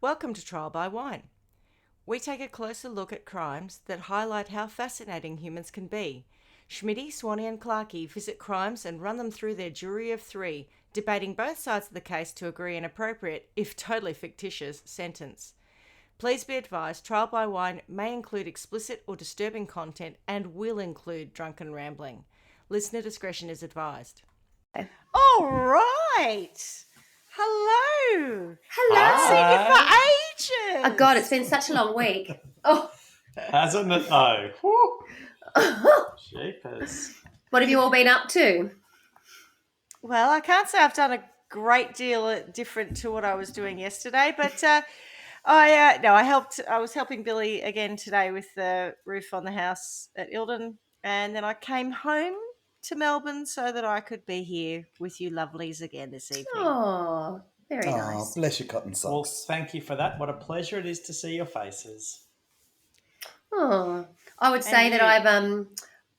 Welcome to Trial by Wine. We take a closer look at crimes that highlight how fascinating humans can be. Schmitty, Swanny and Clarkey visit crimes and run them through their jury of three, debating both sides of the case to agree an appropriate, if totally fictitious, sentence. Please be advised, Trial by Wine may include explicit or disturbing content and will include drunken rambling. Listener discretion is advised. All right. Hello. Hello. Seen you for ages. Oh, God, it's been such a long week. Oh. Hasn't it though? Jeepers. What have you all been up to? Well, I can't say I've done a great deal different to what I was doing yesterday, but I was helping Billy again today with the roof on the house at Ilden, and then I came home to Melbourne so that I could be here with you lovelies again this evening. Oh, very nice. Bless your cotton Well, socks. thank you for that. What a pleasure it is to see your faces. Oh, I would say that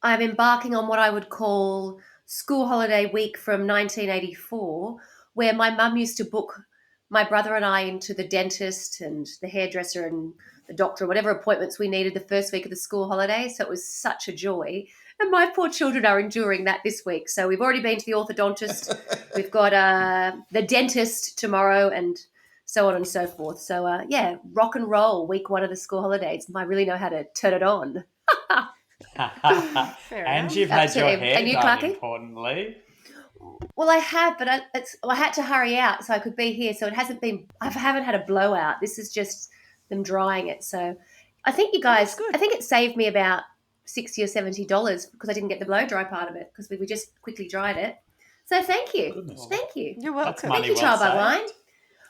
I'm embarking on what I would call school holiday week from 1984, where my mum used to book my brother and I into the dentist and the hairdresser and the doctor, whatever appointments we needed the first week of the school holiday. So it was such a joy. And my poor children are enduring that this week. So we've already been to the orthodontist. We've got the dentist tomorrow and so on and so forth. So, rock and roll week one of the school holidays. I really know how to turn it on. And you've had your hair And you, done, Clarky? importantly. Well, I have, but I had to hurry out so I could be here. So I haven't had a blowout. This is just them drying it. So I think you guys, I think it saved me about $60 or $70 because I didn't get the blow dry part of it because we just quickly dried it. So thank you. Goodness. Thank you. You're welcome. Thank you, Trial by Wine.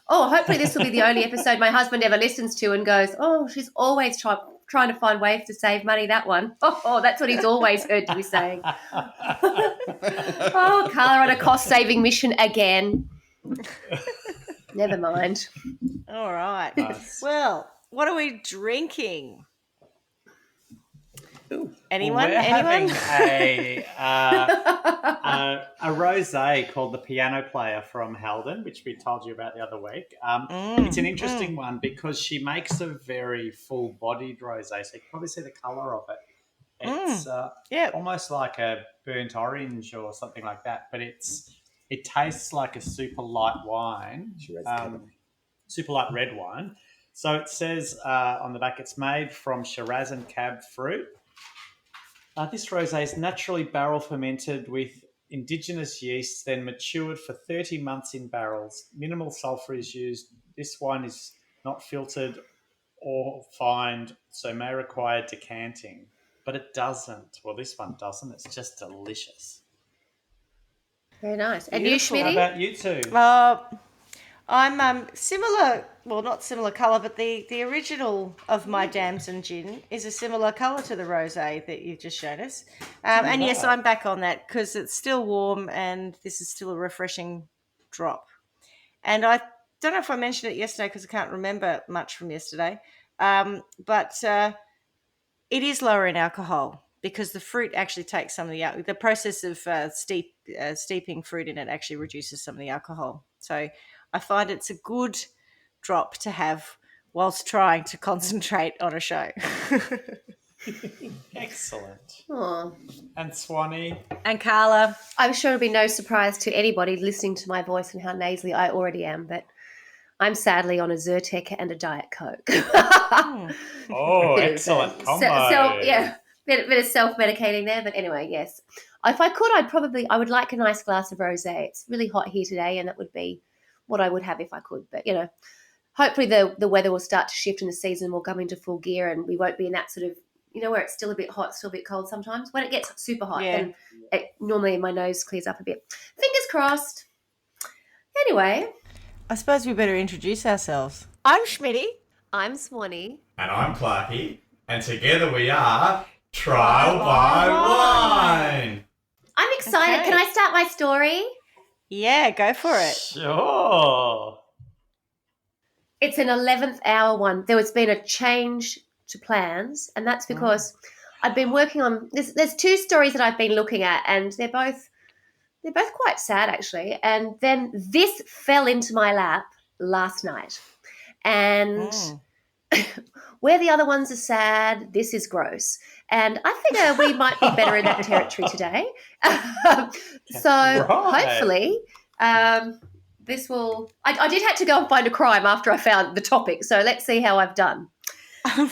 Oh, hopefully this will be the only episode my husband ever listens to and goes, oh, she's always trying to find ways to save money, that one. Oh, that's what he's always heard me saying. Oh, Carla on a cost-saving mission again. Never mind. All right. Nice. Well, what are we drinking? Ooh. Anyone? We're Anyone? having a rosé called the Piano Player from Halden, which we told you about the other week. It's an interesting one because she makes a very full-bodied rosé, so you can probably see the colour of it. It's almost like a burnt orange or something like that, but it tastes like a super light wine, super light red wine. So it says on the back, it's made from Shiraz and Cab fruit. This rosé is naturally barrel fermented with indigenous yeasts, then matured for 30 months in barrels. Minimal sulphur is used. This wine is not filtered or fined, so may require decanting. But it doesn't. Well, this one doesn't. It's just delicious. Very nice. And you, Beautiful. How Schmitty? about you two? I'm similar, well, not similar colour, but the original of my Damson gin is a similar colour to the rosé that you've just shown us. And yes, I'm back on that because it's still warm and this is still a refreshing drop. And I don't know if I mentioned it yesterday because I can't remember much from yesterday, but it is lower in alcohol because the fruit actually takes some of the process of steeping fruit in it actually reduces some of the alcohol. So I find it's a good drop to have whilst trying to concentrate on a show. Excellent. Oh. And Swanny? And Carla? I'm sure it'll be no surprise to anybody listening to my voice and how nasally I already am, but I'm sadly on a Zyrtec and a Diet Coke. Oh, excellent combo. Bit of self-medicating there, but anyway, yes. If I could, I would like a nice glass of rosé. It's really hot here today, and that would be what I would have if I could. But, hopefully the weather will start to shift and the season will come into full gear and we won't be in that sort of, where it's still a bit hot, still a bit cold sometimes. When it gets super hot, then normally my nose clears up a bit. Fingers crossed. Anyway. I suppose we better introduce ourselves. I'm Schmitty. I'm Swanny. And I'm Clarky. And together we are Trial by Wine. I'm excited. Okay. Can I start my story? Yeah, go for it. Sure. It's an 11th hour one. There has been a change to plans, and that's because I've been working on this. There's two stories that I've been looking at, and they're both quite sad actually. And then this fell into my lap last night. and where the other ones are sad, this is gross. And I figure we might be better in that territory today. So hopefully this will... I did have to go and find a crime after I found the topic, so let's see how I've done.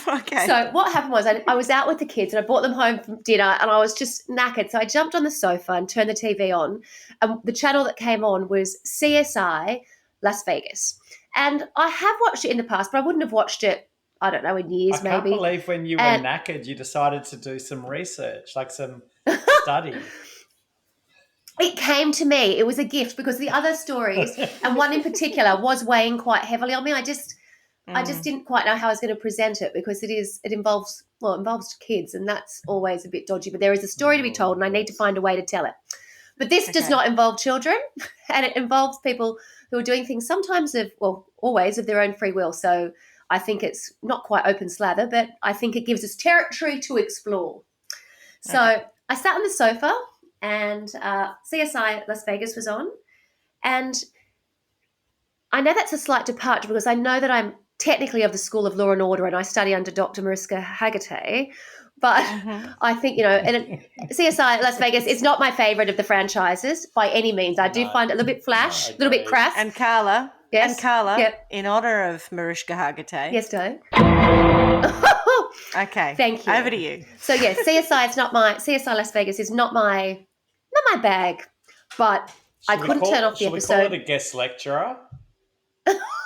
Okay. So what happened was I was out with the kids and I brought them home from dinner and I was just knackered. So I jumped on the sofa and turned the TV on. And the channel that came on was CSI Las Vegas. And I have watched it in the past, but I wouldn't have watched it, I don't know, in years I maybe. can't believe when you were knackered, you decided to do some research, like some study. It came to me. It was a gift because the other stories, and one in particular, was weighing quite heavily on me. I just didn't quite know how I was going to present it because it involves kids, and that's always a bit dodgy. But there is a story to be told, and I need to find a way to tell it. But this does not involve children, and it involves people who are doing things sometimes always of their own free will. So I think it's not quite open slather, but I think it gives us territory to explore. So I sat on the sofa, and CSI Las Vegas was on, and I know that's a slight departure because I know that I'm technically of the School of Law and Order and I study under Dr. Mariska Hargitay, but I think, and CSI Las Vegas is not my favourite of the franchises by any means. I do find it a little bit flash, a little bit crass. And Carla, Yep. in honour of Mariska Hargitay. Yes, darling. Okay. Thank you. Over to you. So yes, CSI Las Vegas is not my bag, but I couldn't turn off the episode. Should we call it a guest lecturer?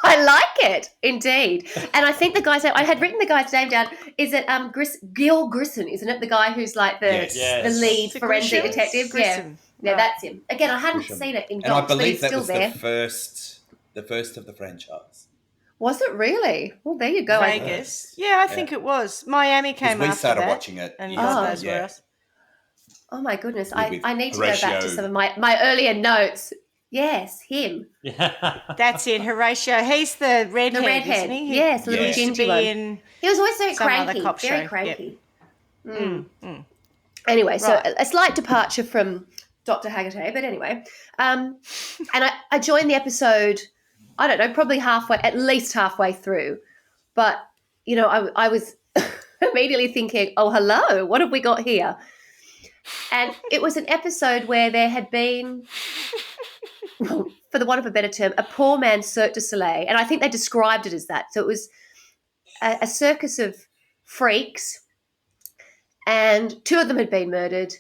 I like it, indeed. And I think I had written the guy's name down. Is it Gil Grissom, isn't it? The guy who's like the lead forensic detective? Grissom. Yeah, that's him. Again, I hadn't seen it in docs, and I believe but that he's was still there. the first of the franchise. Was it really? Well, there you go. Vegas. Yeah, I think it was. Miami came after we started that, watching it. And God knows where else. Oh my goodness. With I need to go back to Horatio. some of my earlier notes. Yes, him. Yeah. That's it, Horatio. He's the redhead, The redhead. isn't he? Yes, the little Yes. Used to gingy be one. in He was always so some other cranky. cop Very show. cranky. Yep. Anyway, so Right. a slight departure from Dr. Hargitay, but anyway. And I joined the episode, I don't know, probably at least halfway through. But, I was immediately thinking, oh, hello, what have we got here? And it was an episode where there had been, for the want of a better term, a poor man's Cirque du Soleil. And I think they described it as that. So it was a circus of freaks, and two of them had been murdered.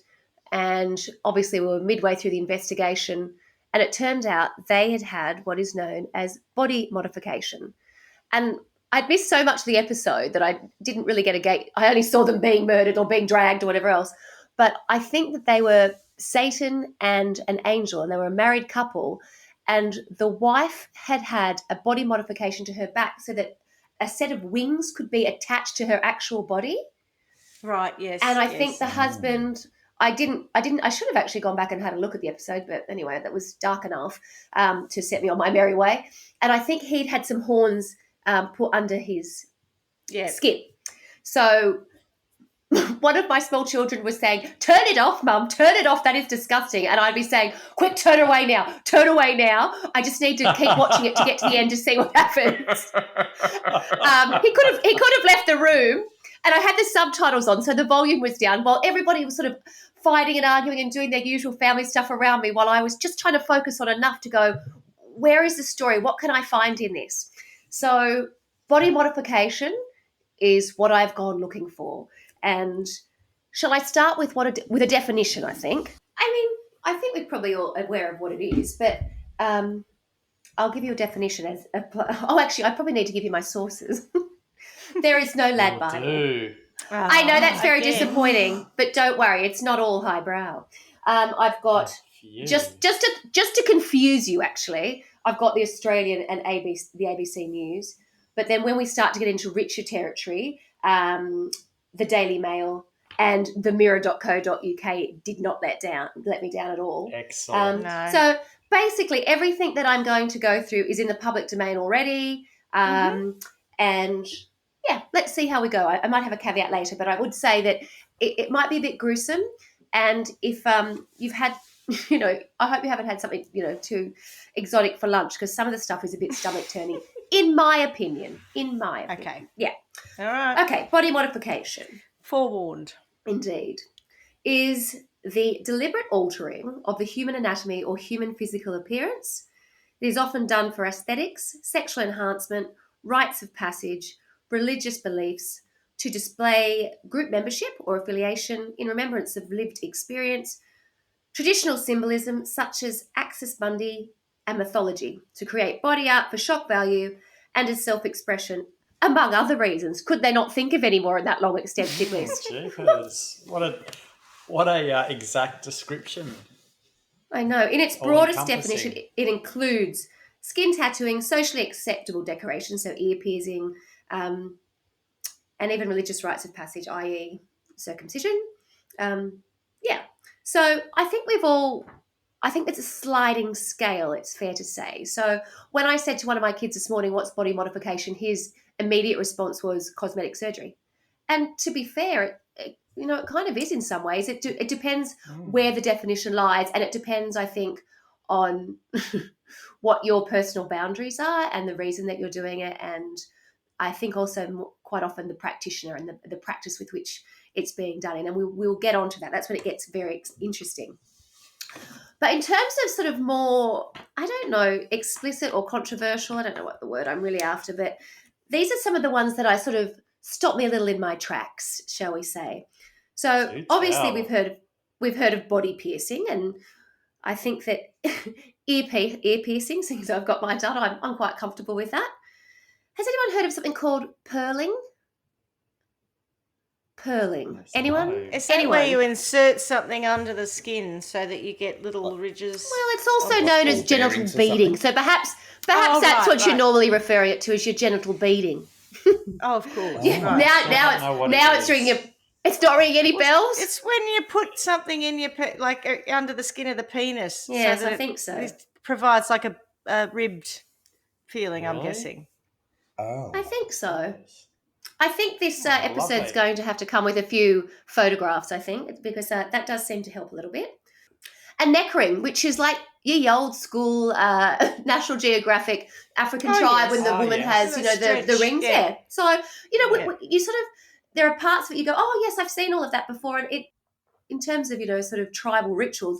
And obviously we were midway through the investigation. And it turned out they had what is known as body modification. And I'd missed so much of the episode that I didn't really get a gate. I only saw them being murdered or being dragged or whatever else. But I think that they were Satan and an angel, and they were a married couple. And the wife had a body modification to her back so that a set of wings could be attached to her actual body. Right, yes. And I yes. think the husband, I should have actually gone back and had a look at the episode, but anyway, that was dark enough to set me on my merry way. And I think he'd had some horns put under his skin. So one of my small children was saying, turn it off, Mum, turn it off, that is disgusting. And I'd be saying, quick, turn away now. I just need to keep watching it to get to the end to see what happens. He could have left the room, and I had the subtitles on, so the volume was down while everybody was sort of fighting and arguing and doing their usual family stuff around me, while I was just trying to focus on enough to go, where is the story? What can I find in this? So body modification is what I've gone looking for. And shall I start with with a definition, I think? I mean, I think we're probably all aware of what it is, but I'll give you a definition actually, I probably need to give you my sources. There is no lad Bible. I know that's very disappointing, but don't worry, it's not all highbrow. I've got just to confuse you. Actually, I've got the Australian and the ABC News. But then when we start to get into richer territory, the Daily Mail and the Mirror.co.uk did not let me down at all. Excellent. No. So basically, everything that I'm going to go through is in the public domain already. And yeah, let's see how we go. I might have a caveat later, but I would say that it might be a bit gruesome. And if you've had, I hope you haven't had something, too exotic for lunch, because some of the stuff is a bit stomach turning. In my opinion. Okay. Yeah. All right. Okay, body modification, Forewarned. indeed, is the deliberate altering of the human anatomy or human physical appearance. It is often done for aesthetics, sexual enhancement, rites of passage, religious beliefs, to display group membership or affiliation in remembrance of lived experience, traditional symbolism such as axis mundi and mythology, to create body art for shock value and as self-expression, among other reasons. Could they not think of any more in that long, extensive list? Jeepers. What a exact description. I know. In its All broadest encompassing. definition, it includes skin tattooing, socially acceptable decoration, so ear piercing, and even religious rites of passage, i.e., circumcision. Yeah. So I think it's a sliding scale, it's fair to say. So when I said to one of my kids this morning, what's body modification, his immediate response was cosmetic surgery. And to be fair, it kind of is in some ways. It depends where the definition lies, and it depends, I think, on what your personal boundaries are and the reason that you're doing it, and I think also quite often the practitioner and the practice with which it's being done in. And we'll get onto that. That's when it gets very interesting. But in terms of sort of more, I don't know, explicit or controversial, I don't know what the word I'm really after, but these are some of the ones that I sort of stopped me a little in my tracks, shall we say. So Do obviously tell. we've heard of body piercing, and I think that ear piercing, since I've got mine done, I'm quite comfortable with that. Has anyone heard of something called pearling? Pearling. Anyone? No. Is that Anyone? where you insert something under the skin so that you get little ridges? Well, it's also Like known as ball genital bearings or beading. something? So perhaps Oh, that's right, what you right. normally refer it to as your genital beading. Oh, of course. Yeah. Right. Now it's ringing. It's not ringing any bells. It's when you put something in your under the skin of the penis. Yes, that I think so. It provides like a ribbed feeling. I'm Really? guessing. Oh. I think so. I think this episode's lovely. going to have to come with a few photographs, I think, because that does seem to help a little bit. And neck ring, which is like your old school National Geographic African Oh, tribe yes. when the Oh, woman yes. has, The the stretch, rings yeah. there. So, Yeah. you sort of, there are parts of it you go, oh, yes, I've seen all of that before. And in terms of, sort of tribal rituals,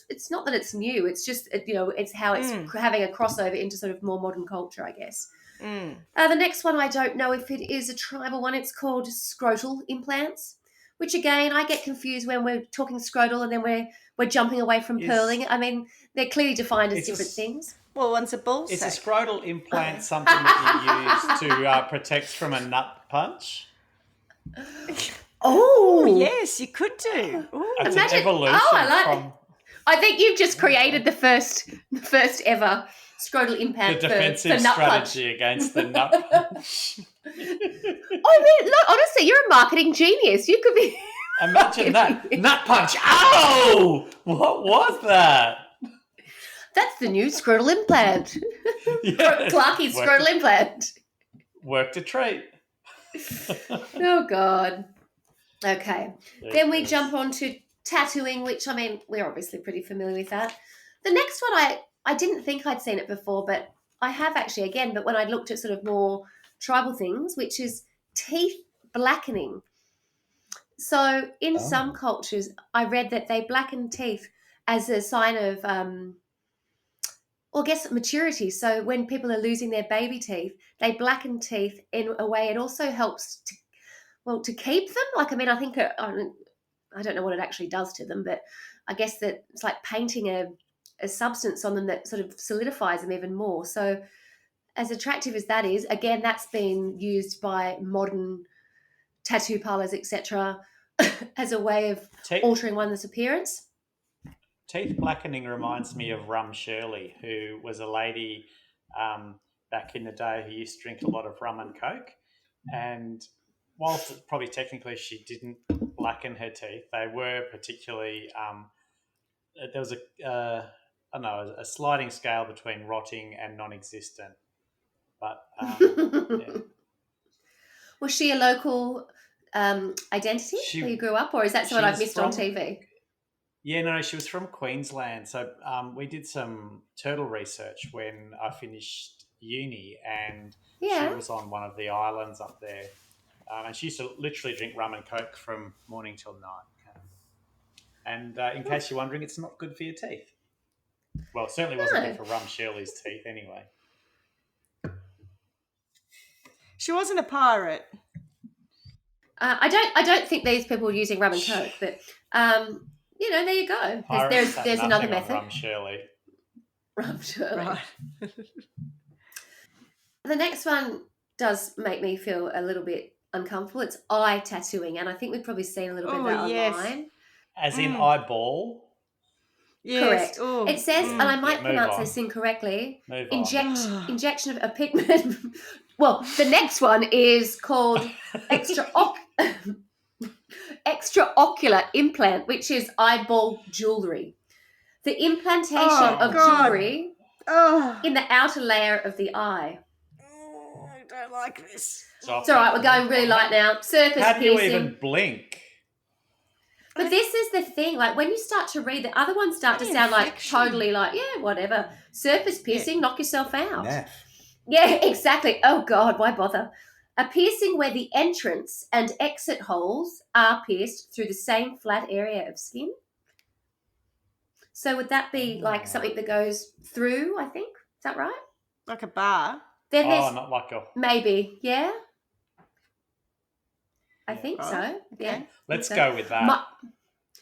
it's not that it's new. It's just, it's how it's having a crossover into sort of more modern culture, I guess. The next one, I don't know if it is a tribal one. It's called scrotal implants, which again, I get confused when we're talking scrotal and then we're jumping away from pearling. I mean, they're clearly defined as different things. Well, one's a ball Is a sack. scrotal implant something that you use to protect from a nut punch? Oh, Yes, you could do. Ooh. It's Imagine- an evolution I like from I think you've just created the first ever scrotal implant the defensive for nut punch. strategy against the nut punch. I mean, look, honestly, you're a marketing genius. You could be. Imagine that. Nut punch. Ow! What was that? That's the new scrotal implant. Yes. Clarky's scrotal implant. Worked a treat. Oh, God. Okay. Then we jump on to tattooing, which, I mean, we're obviously pretty familiar with that. The next one, I didn't think I'd seen it before, but I have actually again, but when I looked at sort of more tribal things, which is teeth blackening. So in some cultures, I read that they blacken teeth as a sign of, I guess, maturity. So when people are losing their baby teeth, they blacken teeth in a way. It also helps to keep them. Like, I mean, I think, I don't know what it actually does to them, but I guess that it's like painting a substance on them that sort of solidifies them even more. So as attractive as that is, again, that's been used by modern tattoo parlors, etc., as a way of altering one's appearance. Teeth blackening reminds me of Rum Shirley, who was a lady back in the day who used to drink a lot of rum and coke. And whilst probably technically she didn't blacken her teeth, they were particularly there was a sliding scale between rotting and non-existent. But yeah. Was she a local identity where you grew up, or is that someone I've missed on TV? Yeah, no, she was from Queensland. So we did some turtle research when I finished uni, and Yeah. she was on one of the islands up there, and she used to literally drink rum and coke from morning till night. And in case you're wondering, it's not good for your teeth. Well, it certainly wasn't good for Rum Shirley's teeth, anyway. She wasn't a pirate. I don't think these people were using rum and coke, but there you go. Pirates There's have another nothing on method. Rum Shirley. Rum Shirley. Right. The next one does make me feel a little bit uncomfortable. It's eye tattooing, and I think we've probably seen a little bit of that online. As in eyeball? Correct. Yes. It says, and I might pronounce this incorrectly, injection of a pigment. Well, the next one is called extraocular implant, which is eyeball jewellery. The implantation of jewellery in the outer layer of the eye. I don't like this. It's all right, we're going really light now. Surface How do you piercing. even blink? But this is the thing, like when you start to read, the other ones start to sound like totally like, yeah, whatever. Surface piercing, knock yourself out. Yeah, exactly. Oh God, why bother? A piercing where the entrance and exit holes are pierced through the same flat area of skin. So would that be like something that goes through, I think? Is that right? Like a bar? Then there's not like a... Maybe, yeah. I think so. Okay. Yeah. Let's go with that.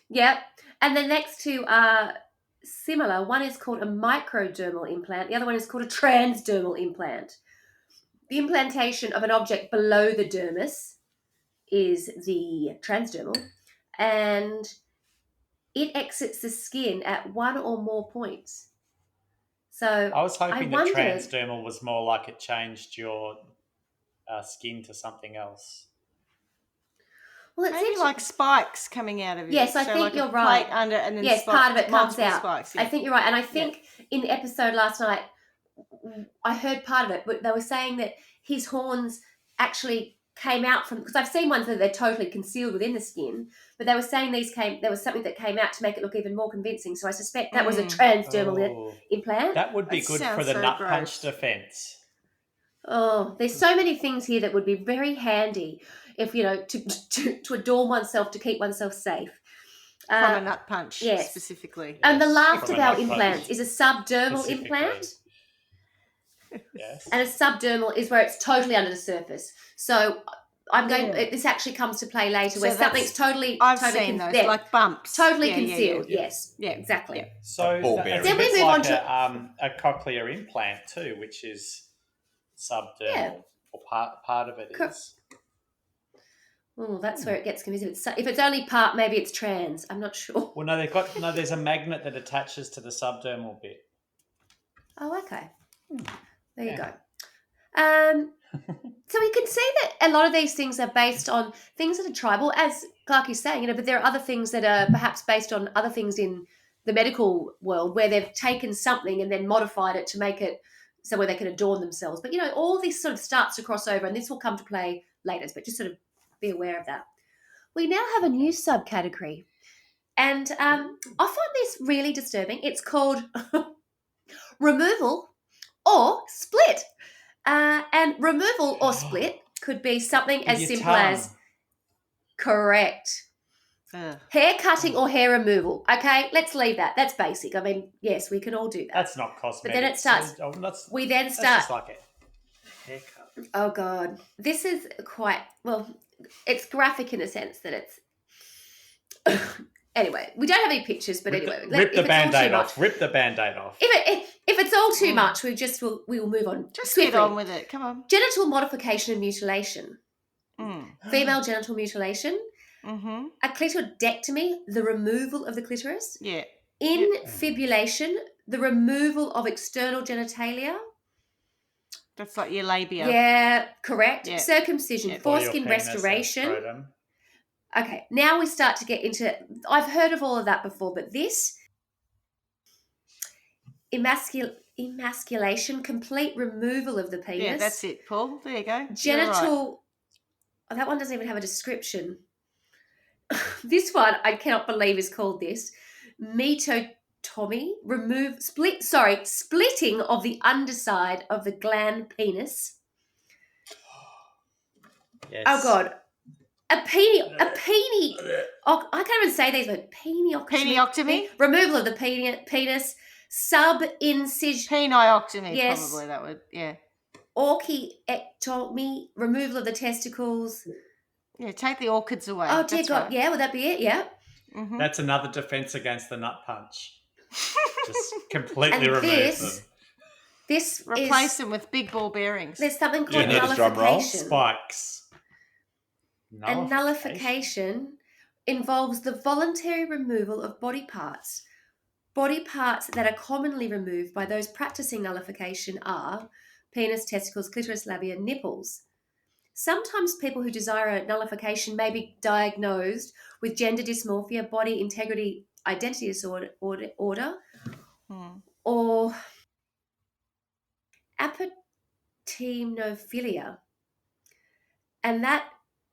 Yep. And the next two are similar. One is called a microdermal implant. The other one is called a transdermal implant. The implantation of an object below the dermis is the transdermal, and it exits the skin at one or more points. So I was hoping that transdermal was more like it changed your skin to something else. Well, it's maybe like spikes coming out of it. Yes, I think like you're a right. Plate under, and then yes, part of it comes out. Spikes, I think you're right, and I think in the episode last night, I heard part of it, but they were saying that his horns actually came out from, because I've seen ones that they're totally concealed within the skin, but they were saying there was something that came out to make it look even more convincing. So I suspect that was a transdermal implant. That would be good for the nut punch defense. Oh, there's so many things here that would be very handy if, to adorn oneself, to keep oneself safe. From a nut punch, specifically. And the last of our implants is a subdermal implant. Yes. And a subdermal is where it's totally under the surface. So I'm going. This actually comes to play later, where something's totally. I've seen those, like bumps, totally concealed. Yes. Yeah. Exactly. Yeah. So then a we bit move like on to a cochlear implant too, which is subdermal, or part of it is. Oh, that's where it gets confusing. If it's only part, maybe it's trans. I'm not sure. Well, no. There's a magnet that attaches to the subdermal bit. Oh, okay. There you go. So we can see that a lot of these things are based on things that are tribal, as Clark is saying, but there are other things that are perhaps based on other things in the medical world where they've taken something and then modified it to make it so where they can adorn themselves. But, all this sort of starts to cross over, and this will come to play later, but just sort of be aware of that. We now have a new subcategory, and I find this really disturbing. It's called removal or split. And removal or split could be something as simple as correct. Hair cutting or hair removal. Okay, let's leave that. That's basic. I mean, yes, we can all do that. That's not cosmetic. But then it starts. We then start. That's just like a haircut. Oh God, this is quite it's graphic in a sense that it's. Anyway, we don't have any pictures, but anyway, rip the Band-Aid off. Rip the Band-Aid off. If it's all too much, we will move on. Just get on with it. Come on. Genital modification and mutilation. Female genital mutilation. Mm-hmm. A clitoridectomy, the removal of the clitoris. Yeah. Infibulation, the removal of external genitalia. That's like your labia. Yeah, correct. Yeah. Circumcision, foreskin restoration. Okay, now we start to get into, I've heard of all of that before, but this, emasculation, complete removal of the penis. Yeah, that's it, Paul. There you go. Genital, that one doesn't even have a description. This one, I cannot believe is called this. splitting of the underside of the gland penis. Yes. Oh God, a peenie. Oh, I can't even say these words. Penioctomy? Removal of the penis. Sub-incision. Penioctomy, Yes. probably that would, yeah. Orchiectomy. Removal of the testicles. Yeah, take the orchids away. Oh dear That's God, right. yeah, would that be it? Yeah. Mm-hmm. That's another defense against the nut punch. Just completely And remove them. This Replace them with big ball bearings. There's something Do you called need a drum roll? nullification. Spikes. And nullification involves the voluntary removal of body parts. Body parts that are commonly removed by those practicing nullification are penis, testicles, clitoris, labia, nipples. Sometimes people who desire a nullification may be diagnosed with gender dysmorphia, body integrity identity disorder, or apatemnophilia. And that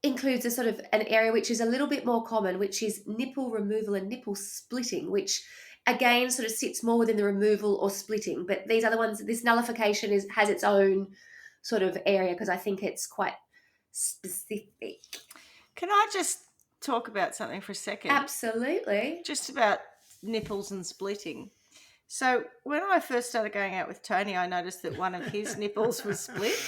includes a sort of an area which is a little bit more common, which is nipple removal and nipple splitting, which again sort of sits more within the removal or splitting. But these other ones, this nullification has its own sort of area because I think it's quite specific. Can I just talk about something for a second? Absolutely. Just about nipples and splitting. So when I first started going out with Tony, I noticed that one of his nipples was split.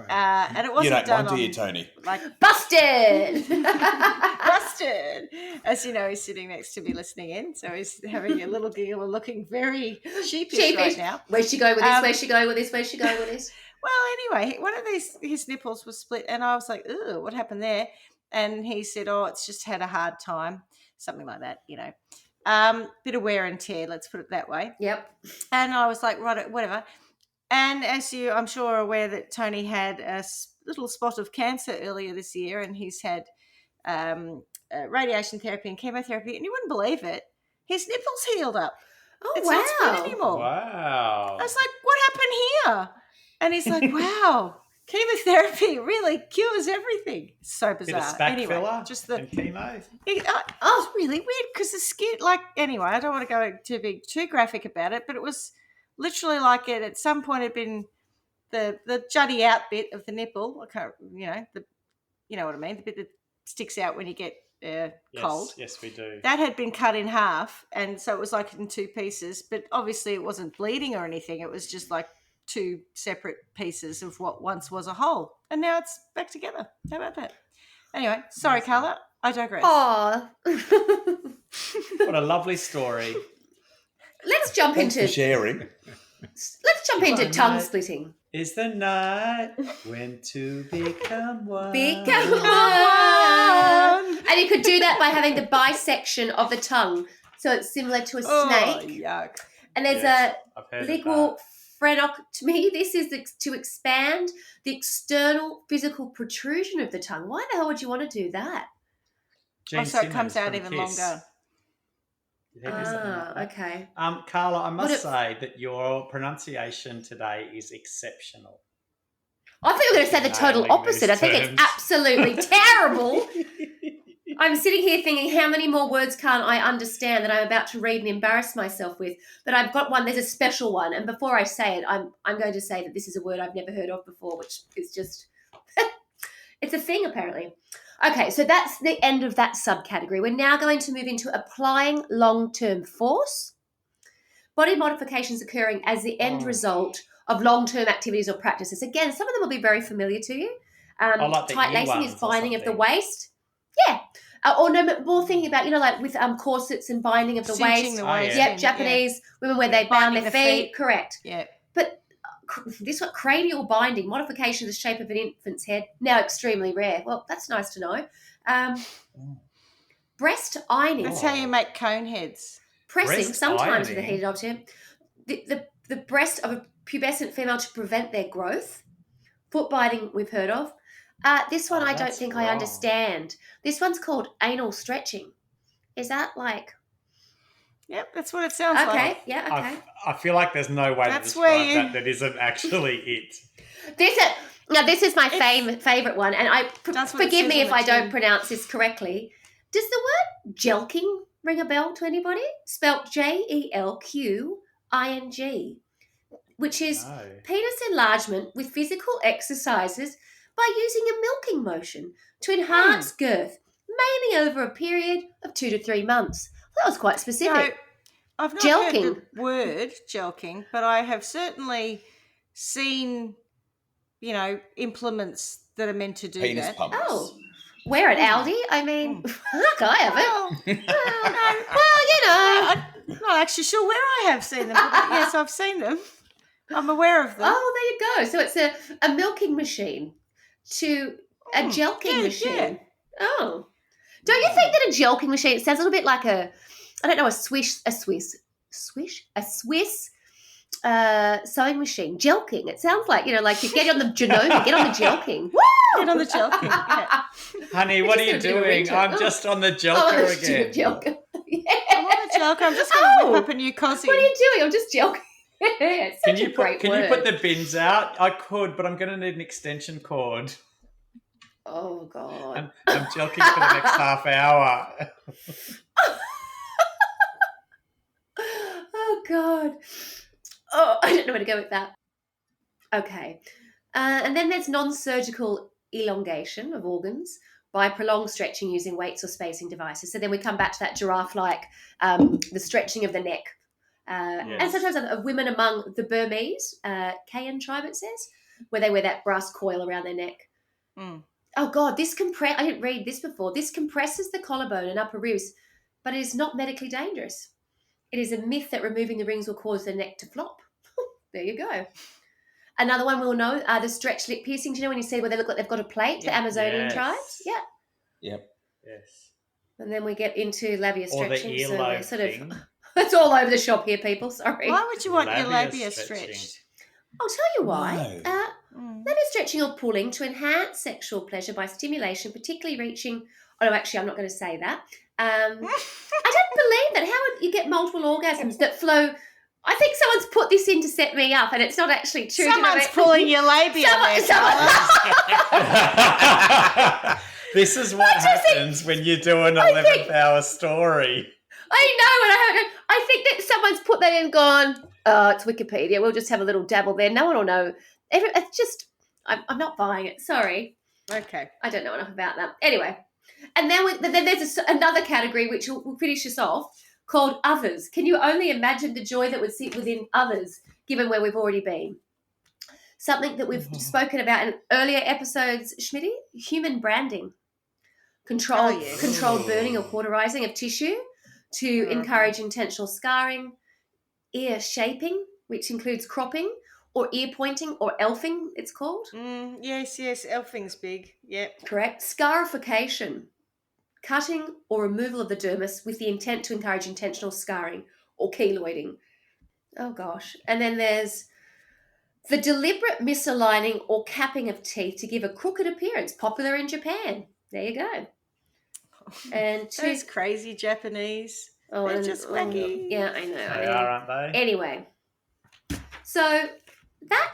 And it wasn't You don't done want, do on, you, Tony? like, Busted! busted. As you know, he's sitting next to me listening in, so he's having a little giggle and looking very sheepish right now. Where's she going with this? Where's she going with this? Where's she going with this? Well, anyway, one of his nipples was split, and I was like, "Ugh, what happened there?" And he said, "Oh, it's just had a hard time," something like that, you know. Bit of wear and tear, let's put it that way. Yep. And I was like, right, whatever. And as you, I'm sure, are aware that Tony had a little spot of cancer earlier this year, and he's had radiation therapy and chemotherapy, and you wouldn't believe it, his nipples healed up. Oh, It's wow. not split anymore. Wow. I was like, what happened here? And he's like, wow, chemotherapy really cures everything. So Bit bizarre. of spac Anyway, filler just the and chemo. it's really weird because the skin, like, anyway, I don't want to go too graphic about it, but it was literally like it at some point had been the jutty out bit of the nipple. I can't, you know what I mean, the bit that sticks out when you get cold. Yes, we do. That had been cut in half, and so it was like in two pieces. But obviously, it wasn't bleeding or anything. It was just like two separate pieces of what once was a whole, and now it's back together. How about that? Anyway, sorry, Carla, I digress. Oh. What a lovely story. Let's jump Thanks for into sharing. tongue splitting. Is the night when to become one? Become one. And you could do that by having the bisection of the tongue, so it's similar to a snake. Yuck. And there's Yes, I've heard of lingual phrenectomy. This is to expand the external physical protrusion of the tongue. Why the hell would you want to do that? Gene So it comes Simmons out from even Kiss. longer. Did he do something like that? Okay. Carla, I must What say that your pronunciation today is exceptional. I thought you were going to say the total Nailing opposite. these I think terms. it's absolutely terrible. I'm sitting here thinking, how many more words can't I understand that I'm about to read and embarrass myself with? But I've got one. There's a special one, and before I say it, I'm going to say that this is a word I've never heard of before, which is just it's a thing apparently. Okay, so that's the end of that subcategory. We're now going to move into applying long-term force. Body modifications occurring as the end result of long-term activities or practices. Again, some of them will be very familiar to you. like the Tight ear lacing is ones or binding of the something. waist. Yeah. Or no, more thinking about, like with corsets and binding of the Cinching waist. the Oh, waist. yeah. Yep, Japanese women where they bound Binding their the feet. feet. Correct. Yeah. But this one, cranial binding, modification of the shape of an infant's head, now extremely rare. Well, that's nice to know. Breast ironing. That's how you make cone heads. Pressing, Breast sometimes with a ironing. heated object. The breast of a pubescent female to prevent their growth. Foot biting, we've heard of. This one I don't that's think wrong. I understand. This one's called anal stretching. Is that like... Yep, that's what it sounds Okay, like. yeah, okay. I feel like there's no way That's to where describe you- Oh. that isn't actually it. This is my favourite one, and That's what it forgive says me on if the I don't tin. pronounce this correctly. Does the word jelking ring a bell to anybody? Spelt Jelqing, which is No. penis enlargement with physical exercises by using a milking motion to enhance girth, mainly over a period of 2 to 3 months. That was quite No, specific. I've not heard Jelqing. the word jelqing, but I have certainly seen, implements that are meant to do Penis that. pumps. Oh, where at Aldi? I mean, fuck, I haven't. I'm not actually sure where I have seen them, but yes, I've seen them. I'm aware of them. Oh, there you go. So it's a milking machine to a jelqing machine. Yeah. Oh. Don't you think that a jelqing machine, it sounds a little bit like a Swiss sewing machine. Jelqing. It sounds like, like you get on the Genoma, get on the jelqing. Woo! Get on the jelqing. Yeah. Honey, what are you Just gonna do a doing? rinse it. I'm just on the Jelker again. Jelker. Yeah. I'm on the jelqing. I'm just going to whip up a new cosy. What are you doing? I'm just jelking. It's such a great Can word. you put the bins out? I could, but I'm going to need an extension cord. Oh, God. I'm joking for the next half hour. Oh, God. Oh, I don't know where to go with that. Okay. And then there's non-surgical elongation of organs by prolonged stretching using weights or spacing devices. So then we come back to that giraffe-like, the stretching of the neck. And sometimes of women among the Burmese, Kayan tribe, it says, where they wear that brass coil around their neck. Mm. Oh, God, I didn't read this before. This compresses the collarbone and upper ribs, but it is not medically dangerous. It is a myth that removing the rings will cause the neck to flop. There you go. Another one we'll know are the stretch lip piercing. Do you know when you see where they look like they've got a plate, the Amazonian tribes? Yeah. Yep. Yes. And then we get into labia Or the stretching. earlobe sort thing. of, it's all over the shop here, people. Sorry. Why would you want your Labia labia stretching. stretched? I'll tell you why. No. Labia stretching or pulling to enhance sexual pleasure by stimulation, particularly reaching... Oh, no, actually, I'm not going to say that. I don't believe that. How would you get multiple orgasms that flow... I think someone's put this in to set me up, and it's not actually true. Someone's pulling your labia there, This is what happens when you do an 11th-hour story. I know, and I think that someone's put that in and gone, oh, it's Wikipedia, we'll just have a little dabble there. No one will know. It's just, I'm not buying it. Sorry. Okay. I don't know enough about that. Anyway, and then there's another category which will finish us off called others. Can you only imagine the joy that would sit within others, given where we've already been? Something that we've spoken about in earlier episodes, Schmitty, human branding. Controlled burning or cauterizing of tissue to encourage intentional scarring, ear shaping, which includes cropping, or ear pointing, or elfing, it's called. Yes, elfing's big. Yep. Correct. Scarification, cutting or removal of the dermis with the intent to encourage intentional scarring or keloiding. Oh, gosh. And then there's the deliberate misaligning or capping of teeth to give a crooked appearance, popular in Japan. There you go. And Those crazy Japanese. They're just wacky. Yeah, I know. They are, aren't they? Anyway, so that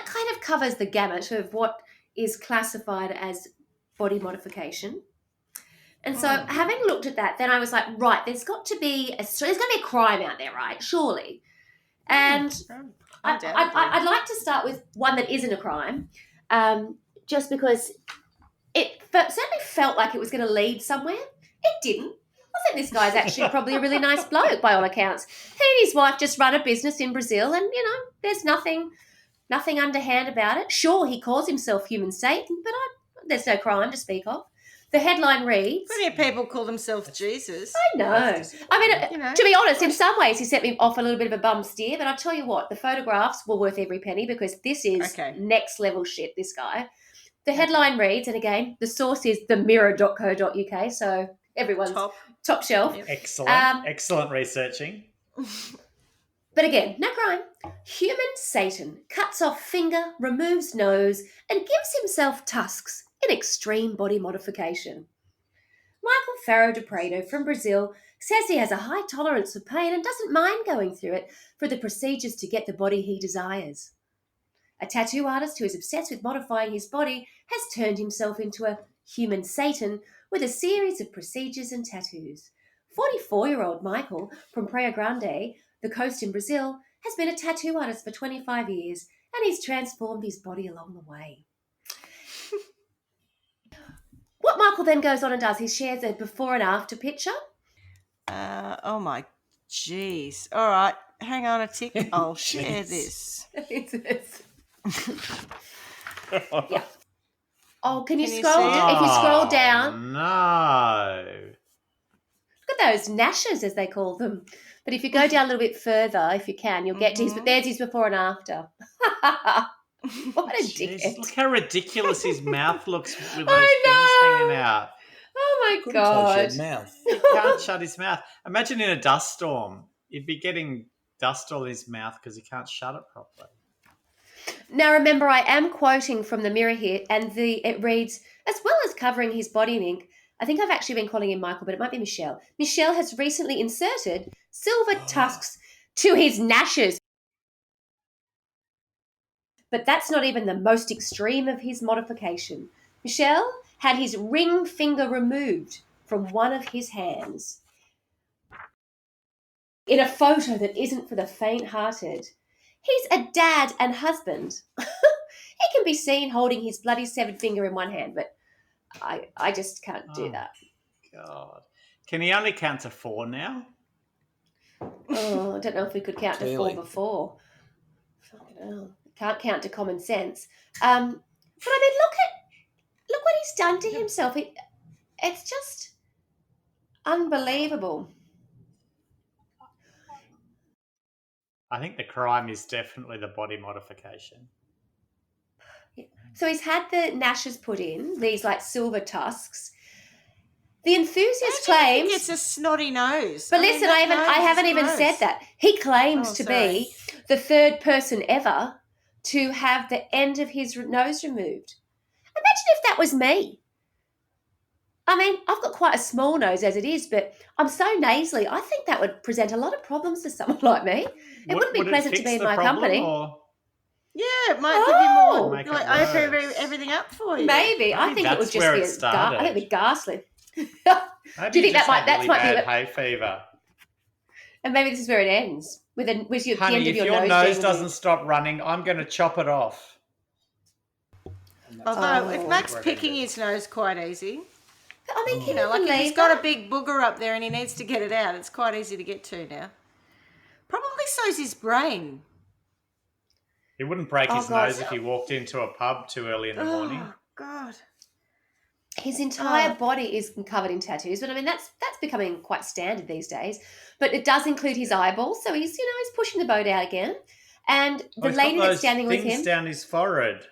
kind of covers the gamut of what is classified as body modification. And so having looked at that, then I was like, right, there's got to be a crime out there, right? Surely. And I'd like to start with one that isn't a crime, just because it certainly felt like it was going to lead somewhere. It didn't. I think this guy's actually probably a really nice bloke by all accounts. He and his wife just run a business in Brazil, and, there's nothing underhand about it. Sure, he calls himself human Satan, but there's no crime to speak of. The headline reads... Plenty of people call themselves Jesus. I know. I mean, to be honest, in some ways he set me off a little bit of a bum steer, but I'll tell you what, the photographs were worth every penny because this is next level shit, this guy. The headline reads, and again, the source is themirror.co.uk, so everyone's top shelf. Yep. Excellent researching. But again, no crime. Human Satan cuts off finger, removes nose, and gives himself tusks in extreme body modification. Michael Faro de Prado from Brazil says he has a high tolerance for pain and doesn't mind going through it for the procedures to get the body he desires. A tattoo artist who is obsessed with modifying his body has turned himself into a human Satan with a series of procedures and tattoos. 44-year-old Michael from Praia Grande, the coast in Brazil, has been a tattoo artist for 25 years and he's transformed his body along the way. What Michael then goes on and does, he shares a before and after picture. Oh my jeez. All right, hang on a tick. I'll share this. Yeah. Oh, can you Can you scroll? see it? If you scroll down, No. look at those nashes, as they call them. But if you go down a little bit further, if you can, you'll get to his. But there's his before and after. What a Jeez, dickhead! look how ridiculous his mouth looks with those I things know. hanging out. Oh my Couldn't close god! your mouth. He can't shut his mouth. Imagine in a dust storm, he'd be getting dust all in his mouth because he can't shut it properly. Now remember, I am quoting from the Mirror here, and it reads, as well as covering his body in ink, I think I've actually been calling him Michael, but it might be Michelle. Michelle has recently inserted silver tusks to his nashes. But that's not even the most extreme of his modification. Michelle had his ring finger removed from one of his hands. In a photo that isn't for the faint-hearted. He's a dad and husband. He can be seen holding his bloody severed finger in one hand, but I just can't do that. God. Can he only count to 4 now? Oh, I don't know if we could count to 4 Clearly. before. Fucking hell. Can't count to common sense. But I mean, look what he's done to himself. It's just unbelievable. I think the crime is definitely the body modification. So he's had the nashes put in, these like silver tusks. The enthusiast claims. It's a snotty nose. But I mean, listen, that I nose haven't is even gross. said that. He claims Oh, to sorry. be the third person ever to have the end of his nose removed. Imagine if that was me. I mean, I've got quite a small nose as it is, but I'm so nasally. I think that would present a lot of problems to someone like me. It wouldn't be Would pleasant to fix be in the my problem, company. Or? Yeah, it might give you more. Make it Like, open worse. everything up for you. Maybe. I think it would that's just where be it I started. think it'd be ghastly. Maybe Do you think just that had really might be bad hay fever? And maybe this is where it ends, with the end Honey, of if your your nose. nose being doesn't removed. stop running, I'm going to chop it off. Although, Oh. if Mac's picking his nose quite easy, I mean, can you know, you like if believe he's got that? a big booger up there and he needs to get it out, it's quite easy to get to now. Probably so's his brain. He wouldn't break Oh, his God. nose if he walked into a pub too early in the morning. Oh, God. His entire Oh. body is covered in tattoos, but I mean that's becoming quite standard these days. But it does include his eyeballs, so he's pushing the boat out again. And the He's got lady that's those standing with things him, down his forehead.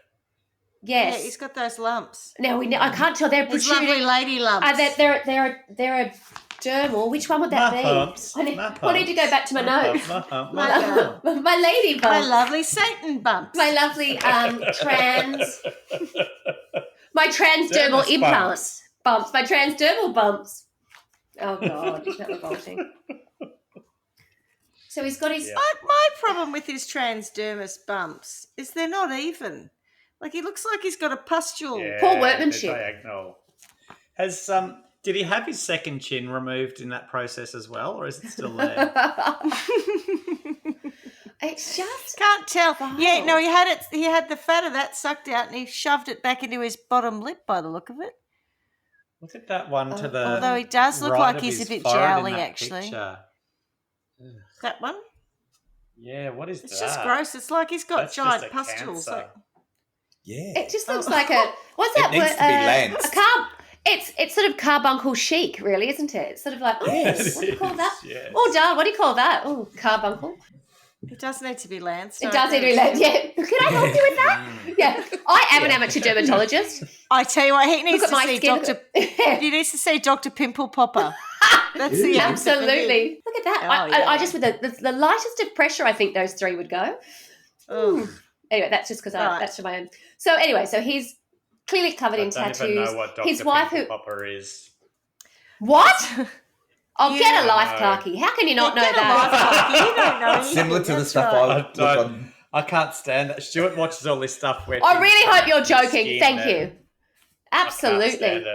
yes. Yeah, he's got those lumps. Now I can't tell. They're His protruding. lovely lady lumps. They're a dermal. Which one would that My be? humps, I need my to go back to my nose. My hump, My my hump. hump. My lady My bumps. lovely Satan bumps. My lovely my transdermal Dermis implants bumps. My transdermal bumps. Oh God, isn't that revolting? So he's got his. Yeah. My problem with his transdermis bumps is they're not even. Like, he looks like he's got a pustule. Yeah, Poor they're workmanship. diagonal. Did he have his second chin removed in that process as well, or is it still there? It's just. Can't tell. Wow. Yeah, no, he had it. He had the fat of that sucked out, and he shoved it back into his bottom lip by the look of it. Look at that one to the Although he does look right like of he's a his bit forehead in jowly, that actually. picture. That one. Yeah, what is It's that? just gross. It's like he's got That's giant just a pustules. cancer. Like, Yeah. It just looks Oh. like a. What's It that needs word? to be lanced. A carb. It's sort of carbuncle chic, really, isn't it? It's sort of like, oh, Yes, what do you call it that? is, yes. Oh, darn, what do you call that? Oh, carbuncle. it does need to be lanced. It does need to be lanced. Yeah. Can I help you with that? Yeah. I am an amateur dermatologist. I tell you what, he needs Look at to my see skin. Doctor. He needs to see Doctor Pimple Popper. That's the answer for him. Absolutely. Look at that. Oh, I yeah. just, with the lightest of pressure, I think those three would go. Oh. Anyway, that's just because Right. that's for my own. So anyway, so he's clearly covered in I don't tattoos. even know what Dr. His wife Pimple who. Popper is. What? Oh, You get a don't life, know. Clarky. How can you not know Get a that? life, Clarky. You don't know anything. Similar to the That's stuff right. I look don't. on. I can't stand that. Stuart watches all this stuff where I really things hope you're come joking. skin Thank and you. I can't stand Absolutely. it.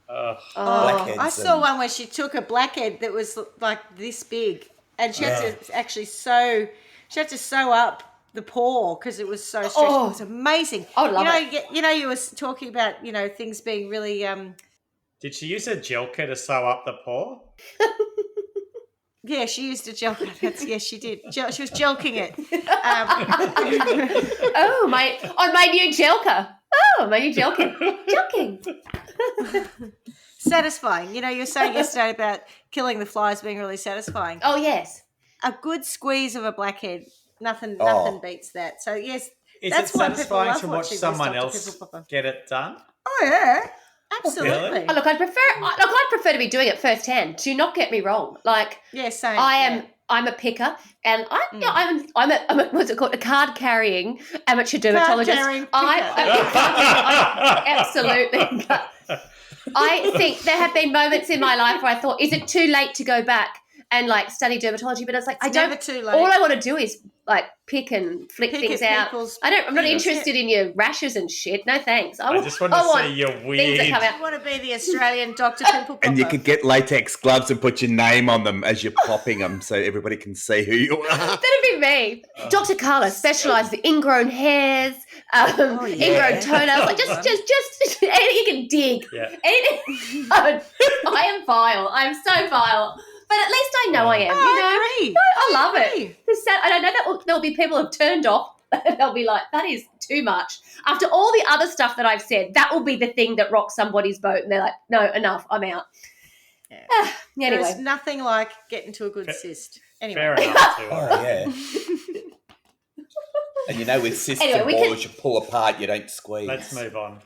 Ugh. Blackheads I saw and- one where she took a blackhead that was like this big, and she had to actually sew. She had to sew up the paw because it was so stretched. Oh. It was amazing. I would love it. You were talking about things being really. Did she use a jelker to sew up the paw? Yeah, she used a jelker. Yes, she did. She was jelking it. Oh, my new jelker. Oh, my new jelking. Jelking. Satisfying. You were saying yesterday about killing the flies being really satisfying. Oh, yes. A good squeeze of a blackhead, nothing beats that. So yes, Is that's it why people satisfying love to watch watching this someone Dr. else Pimple Popper. get it done? Oh yeah, absolutely. Really? Oh, look, I'd prefer to be doing it firsthand. Do not get me wrong. Like, Yeah, same. I'm a picker, and I'm a what's it called? A card carrying amateur dermatologist. Card-carrying Absolutely. I think there have been moments in my life where I thought, is it too late to go back and like study dermatology? But it's like It's never too late. All I want to do is like pick and flick Pick things at out. people's I'm not fingers. interested in your rashes and shit. No thanks. I just want to see your things that weird. come I out. want to be the Australian Dr. Pimple Popper. And you could get latex gloves and put your name on them as you're popping them so everybody can see who you are. That'd be me. Dr. Carla specialises in ingrown hairs, ingrown toenails. Like just anything you can dig. Yeah. Anything. I am vile. I'm so vile. But at least I know I am. I agree. I love agree. it. And I know that there'll be people who've turned off. They'll be like, that is too much. After all the other stuff that I've said, that will be the thing that rocks somebody's boat. And they're like, no, enough. I'm out. Yeah. Anyway. There's nothing like getting to a good cyst. Anyway. Fair enough. Too. Oh, yeah. And with cysts Anyway, and we balls, you pull apart, you don't squeeze. Let's move on.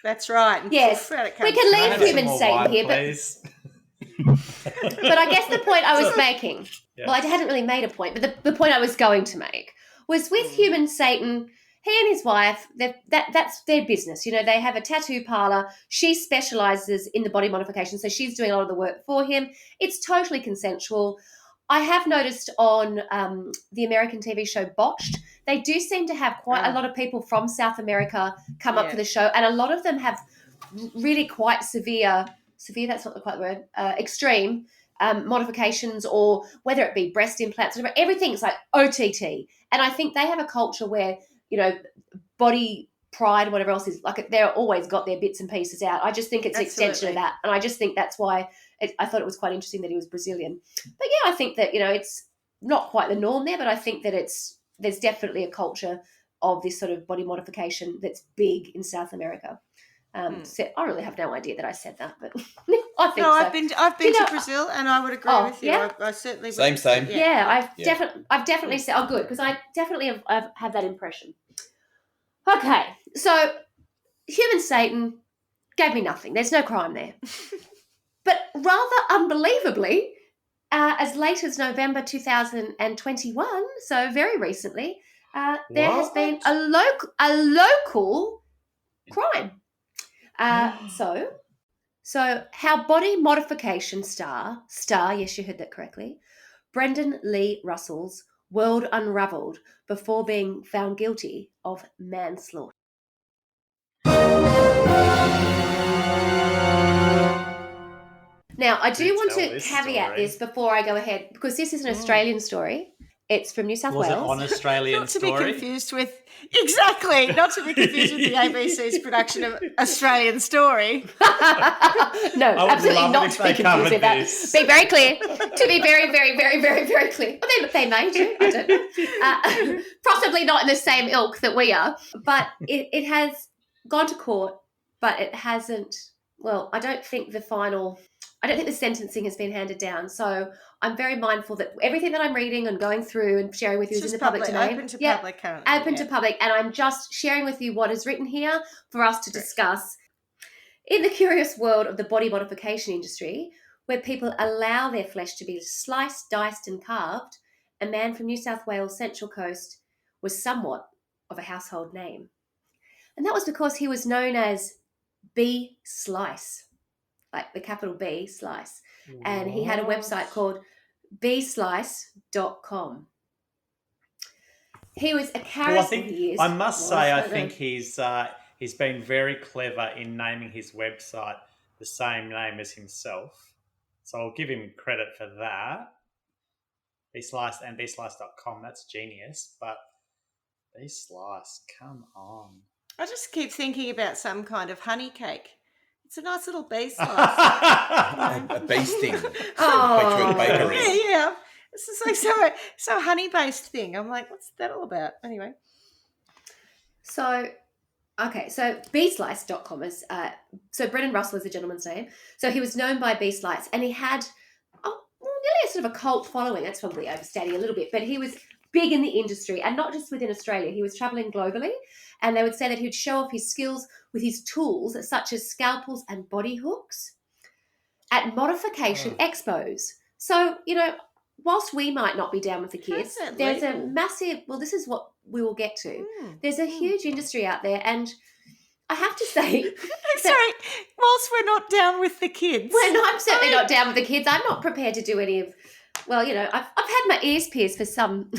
That's right. And Yes. talk about it, We Kate. can Can I leave have some human more Satan wine, here, please? but I guess the point I was making, Yeah. well, I hadn't really made a point, but the point I was going to make was with human Satan, he and his wife, that's their business. They have a tattoo parlor. She specializes in the body modification, so she's doing a lot of the work for him. It's totally consensual. I have noticed on the American TV show Botched, they do seem to have quite a lot of people from South America come up for the show, and a lot of them have really quite severe, that's not quite the word, extreme modifications, or whether it be breast implants, whatever, everything's like OTT. And I think they have a culture where, body pride, whatever else is, like they're always got their bits and pieces out. I just think it's an extension of that. And I just think that's why I thought it was quite interesting that he was Brazilian. But yeah, I think that, it's not quite the norm there, but I think that there's definitely a culture of this sort of body modification that's big in South America. So I really have no idea that I said that, but I think No, so. I've been to Brazil, and I would agree with you. Yeah? I certainly would. Same. Yeah, I've definitely said, oh, good, because I definitely have that impression. Okay, so human Satan gave me nothing. There's no crime there. But rather unbelievably, as late as November 2021, so very recently, there has been a local crime. So how body modification star, yes, you heard that correctly, Brendan Lee Russell's world unravelled before being found guilty of manslaughter. Now, I do want to caveat this before I go ahead, because this is an Australian story. It's from New South Was Wales. it on Australian Not to Story? be confused with not to be confused with the ABC's production of Australian Story. No, I would absolutely love it not if to they be confused covered with that. this. Be very clear. To be very, very, very, very, very clear. Well, they may do. I don't know. Possibly not in the same ilk that we are. But it has gone to court, but it hasn't. Well, I don't think the sentencing has been handed down. So I'm very mindful that everything that I'm reading and going through and sharing with you is in the public domain. Open to public currently. Open to public. And I'm just sharing with you what is written here for us to discuss. In the curious world of the body modification industry, where people allow their flesh to be sliced, diced and carved, a man from New South Wales Central Coast was somewhat of a household name. And that was because he was known as B Slice, like the capital B, Slice. And he had a website called bslice.com. He was a character. I must say, I think he's been very clever in naming his website the same name as himself. So I'll give him credit for that. Bslice and bslice.com, that's genius. But Bslice, come on. I just keep thinking about some kind of honey cake. It's a nice little bee slice. A basting. Oh. Bakery. Yeah. This is like so honey-based thing. I'm like, what's that all about? Anyway. So, okay, so bslice.com is, so Brendan Russell is the gentleman's name. So he was known by Bslice, and he had nearly a sort of a cult following. That's probably overstating a little bit, but he was big in the industry, and not just within Australia. He was travelling globally, and they would say that he would show off his skills with his tools, such as scalpels and body hooks, at modification expos. So, whilst we might not be down with the kids, there's a massive, well, this is what we will get to. There's a huge industry out there, and I have to say... Sorry, whilst we're not down with the kids... I'm certainly not down with the kids. I'm not prepared to do any of... Well, I've had my ears pierced for some...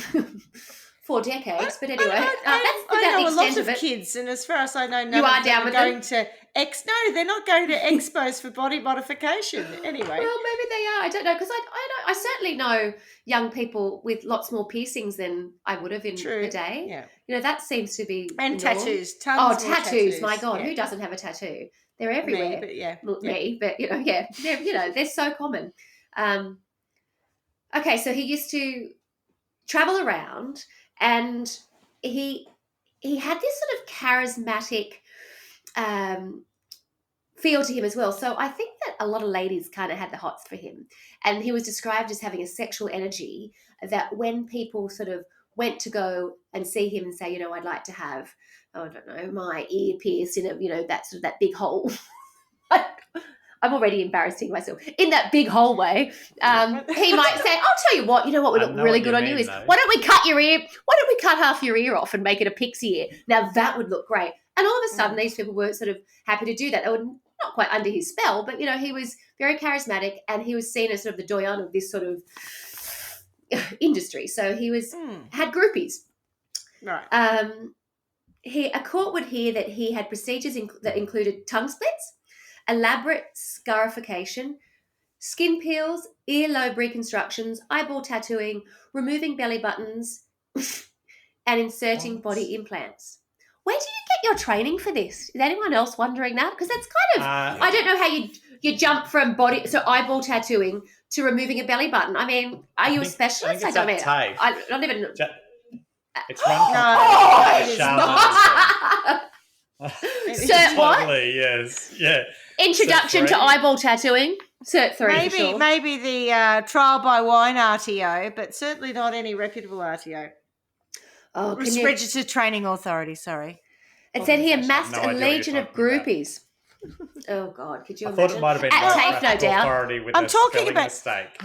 4 decades, but anyway, that's I know the a lot extent of of it. kids, and as far as I know, none You are of them down are with going them? to No, they're not going to expos for body modification. Anyway, Well, maybe they are. I don't know, because I certainly know young people with lots more piercings than I would have in a day. Yeah, That seems to be and normal. tattoos. Tons more tattoos! My God, yeah. who doesn't have a tattoo? They're everywhere. Me, but yeah. Me, but they're so common. Okay, so he used to travel around, and he had this sort of charismatic feel to him as well. So I think that a lot of ladies kind of had the hots for him, and he was described as having a sexual energy that when people sort of went to go and see him and say, I'd like to have, I don't know, my ear pierced in that sort of that big hole. I'm already embarrassing myself in that big hallway. He might say, "I'll tell you what would look really good on you is why don't we cut your ear? Why don't we cut half your ear off and make it a pixie ear? Now that would look great." And all of a sudden, these people were sort of happy to do that. They were not quite under his spell, but he was very charismatic, and he was seen as sort of the doyen of this sort of industry. So he was had groupies. Right. A court would hear that he had procedures that included tongue splits, elaborate scarification, skin peels, earlobe reconstructions, eyeball tattooing, removing belly buttons, and inserting body implants. Where do you get your training for this? Is anyone else wondering that? Because that's kind of I don't know how you jump from eyeball tattooing to removing a belly button. I mean, are you a specialist? I don't even. It's run Cert what? Totally, yes. Yeah. Introduction to eyeball tattooing. Cert 3 for sure. Maybe the trial by wine RTO, but certainly not any reputable RTO. Oh, Registered Training Authority, sorry. It said he amassed a legion of groupies. Oh, God, could you imagine? I thought it might have been at TAFE, no doubt. Authority with I'm a talking spelling about mistake.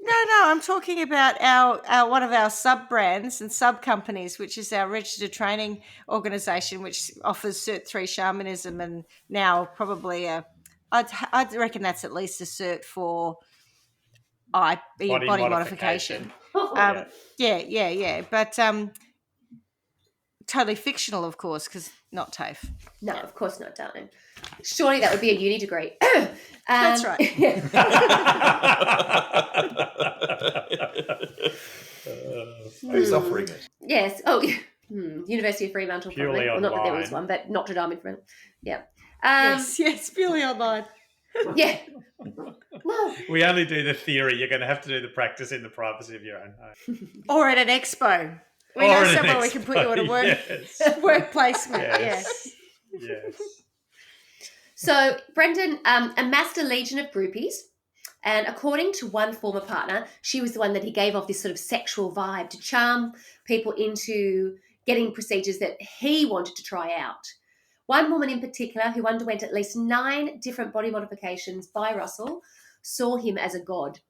No, I'm talking about our one of our sub brands and sub companies, which is our registered training organisation, which offers Cert 3 shamanism, and now probably I'd reckon that's at least a cert for body modification. Yeah, but totally fictional, of course, because not TAFE. No, of course not, darling. Surely that would be a uni degree. That's right. Who's offering it? Yes. Oh, University of Fremantle. Purely probably. Well, not that there was online. one, but Notre Dame in Fremantle. Yeah. Yes, purely online. Yeah. Well, We only do the theory. You're going to have to do the practice in the privacy of your own home. Or at an expo. We Or know at an somewhere we can put you on a expo, work placement. Yes. Yes. so Brendan amassed a legion of groupies, and according to one former partner, she was the one that he gave off this sort of sexual vibe to charm people into getting procedures that he wanted to try out. One woman in particular, who underwent at least 9 different body modifications by Russell, saw him as a god.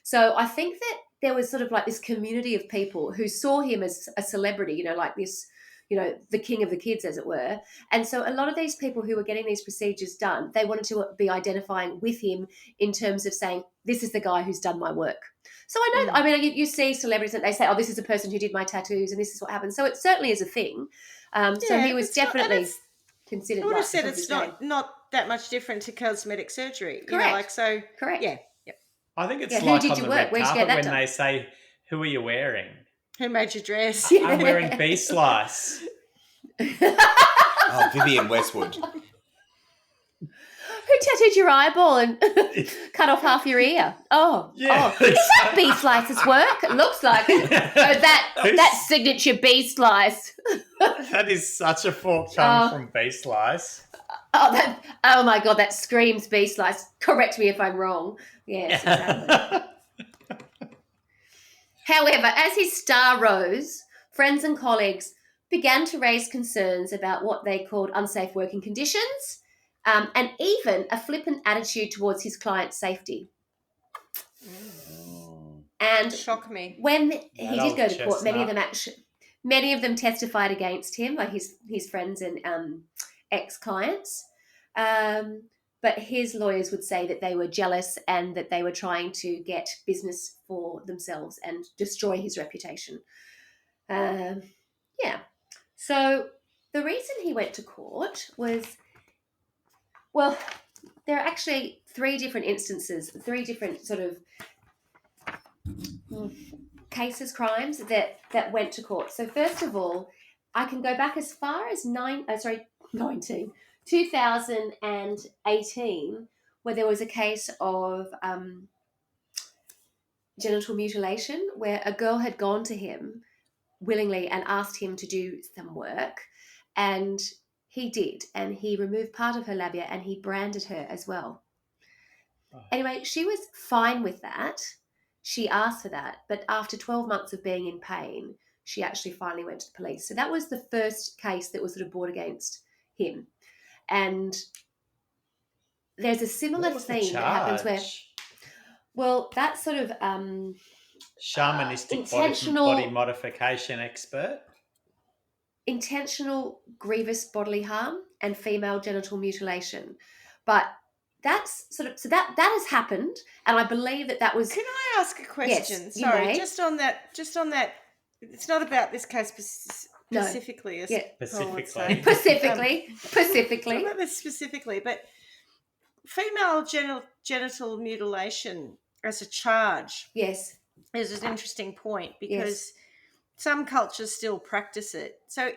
So I think that there was sort of like this community of people who saw him as a celebrity, like this, the king of the kids, as it were. And so a lot of these people who were getting these procedures done, they wanted to be identifying with him in terms of saying, this is the guy who's done my work. So I know, I mean, you see celebrities that they say, oh, this is a person who did my tattoos and this is what happened. So it certainly is a thing. So he was definitely considered. I would have like said of it's his name. not that much different to cosmetic surgery. You know, Correct. like, so, Correct. yeah. I think it's Yeah, who like did on you the work? red Where'd you get carpet that when done? they say, "Who are you wearing?" Who made your dress? I'm wearing bee slice. Oh, Vivian Westwood. Who tattooed your eyeball and cut off half your ear? Yeah. Is that bee slice's work? It looks like it. Oh, that signature bee slice. That is such a fork coming from bee slice. Oh my God, that screams bee slice. Correct me if I'm wrong. Yes, exactly. However, as his star rose, friends and colleagues began to raise concerns about what they called unsafe working conditions, and even a flippant attitude towards his client's safety. And Shock me. when he did old go to court, chestnut. many of them testified against him, like his friends and ex-clients. But his lawyers would say that they were jealous and that they were trying to get business for themselves and destroy his reputation. Yeah. So the reason he went to court was, well, there are actually three different instances, three different sort of cases, crimes that went to court. So first of all, I can go back as far as 2018, where there was a case of genital mutilation, where a girl had gone to him willingly and asked him to do some work, and he did, and he removed part of her labia and he branded her as well. Anyway, she was fine with that. She asked for that, but after 12 months of being in pain, she actually finally went to the police. So that was the first case that was sort of brought against him. And there's a similar thing that happens where, well, that's sort of shamanistic body modification expert. Intentional grievous bodily harm and female genital mutilation. But that's sort of, so that has happened, and I believe that was. Can I ask a question? Yes, sorry, just on that. It's not about this case specifically. No. Specifically. Specifically. Not this specifically, but female genital mutilation as a charge. Yes. Is an interesting point because some cultures still practice it. So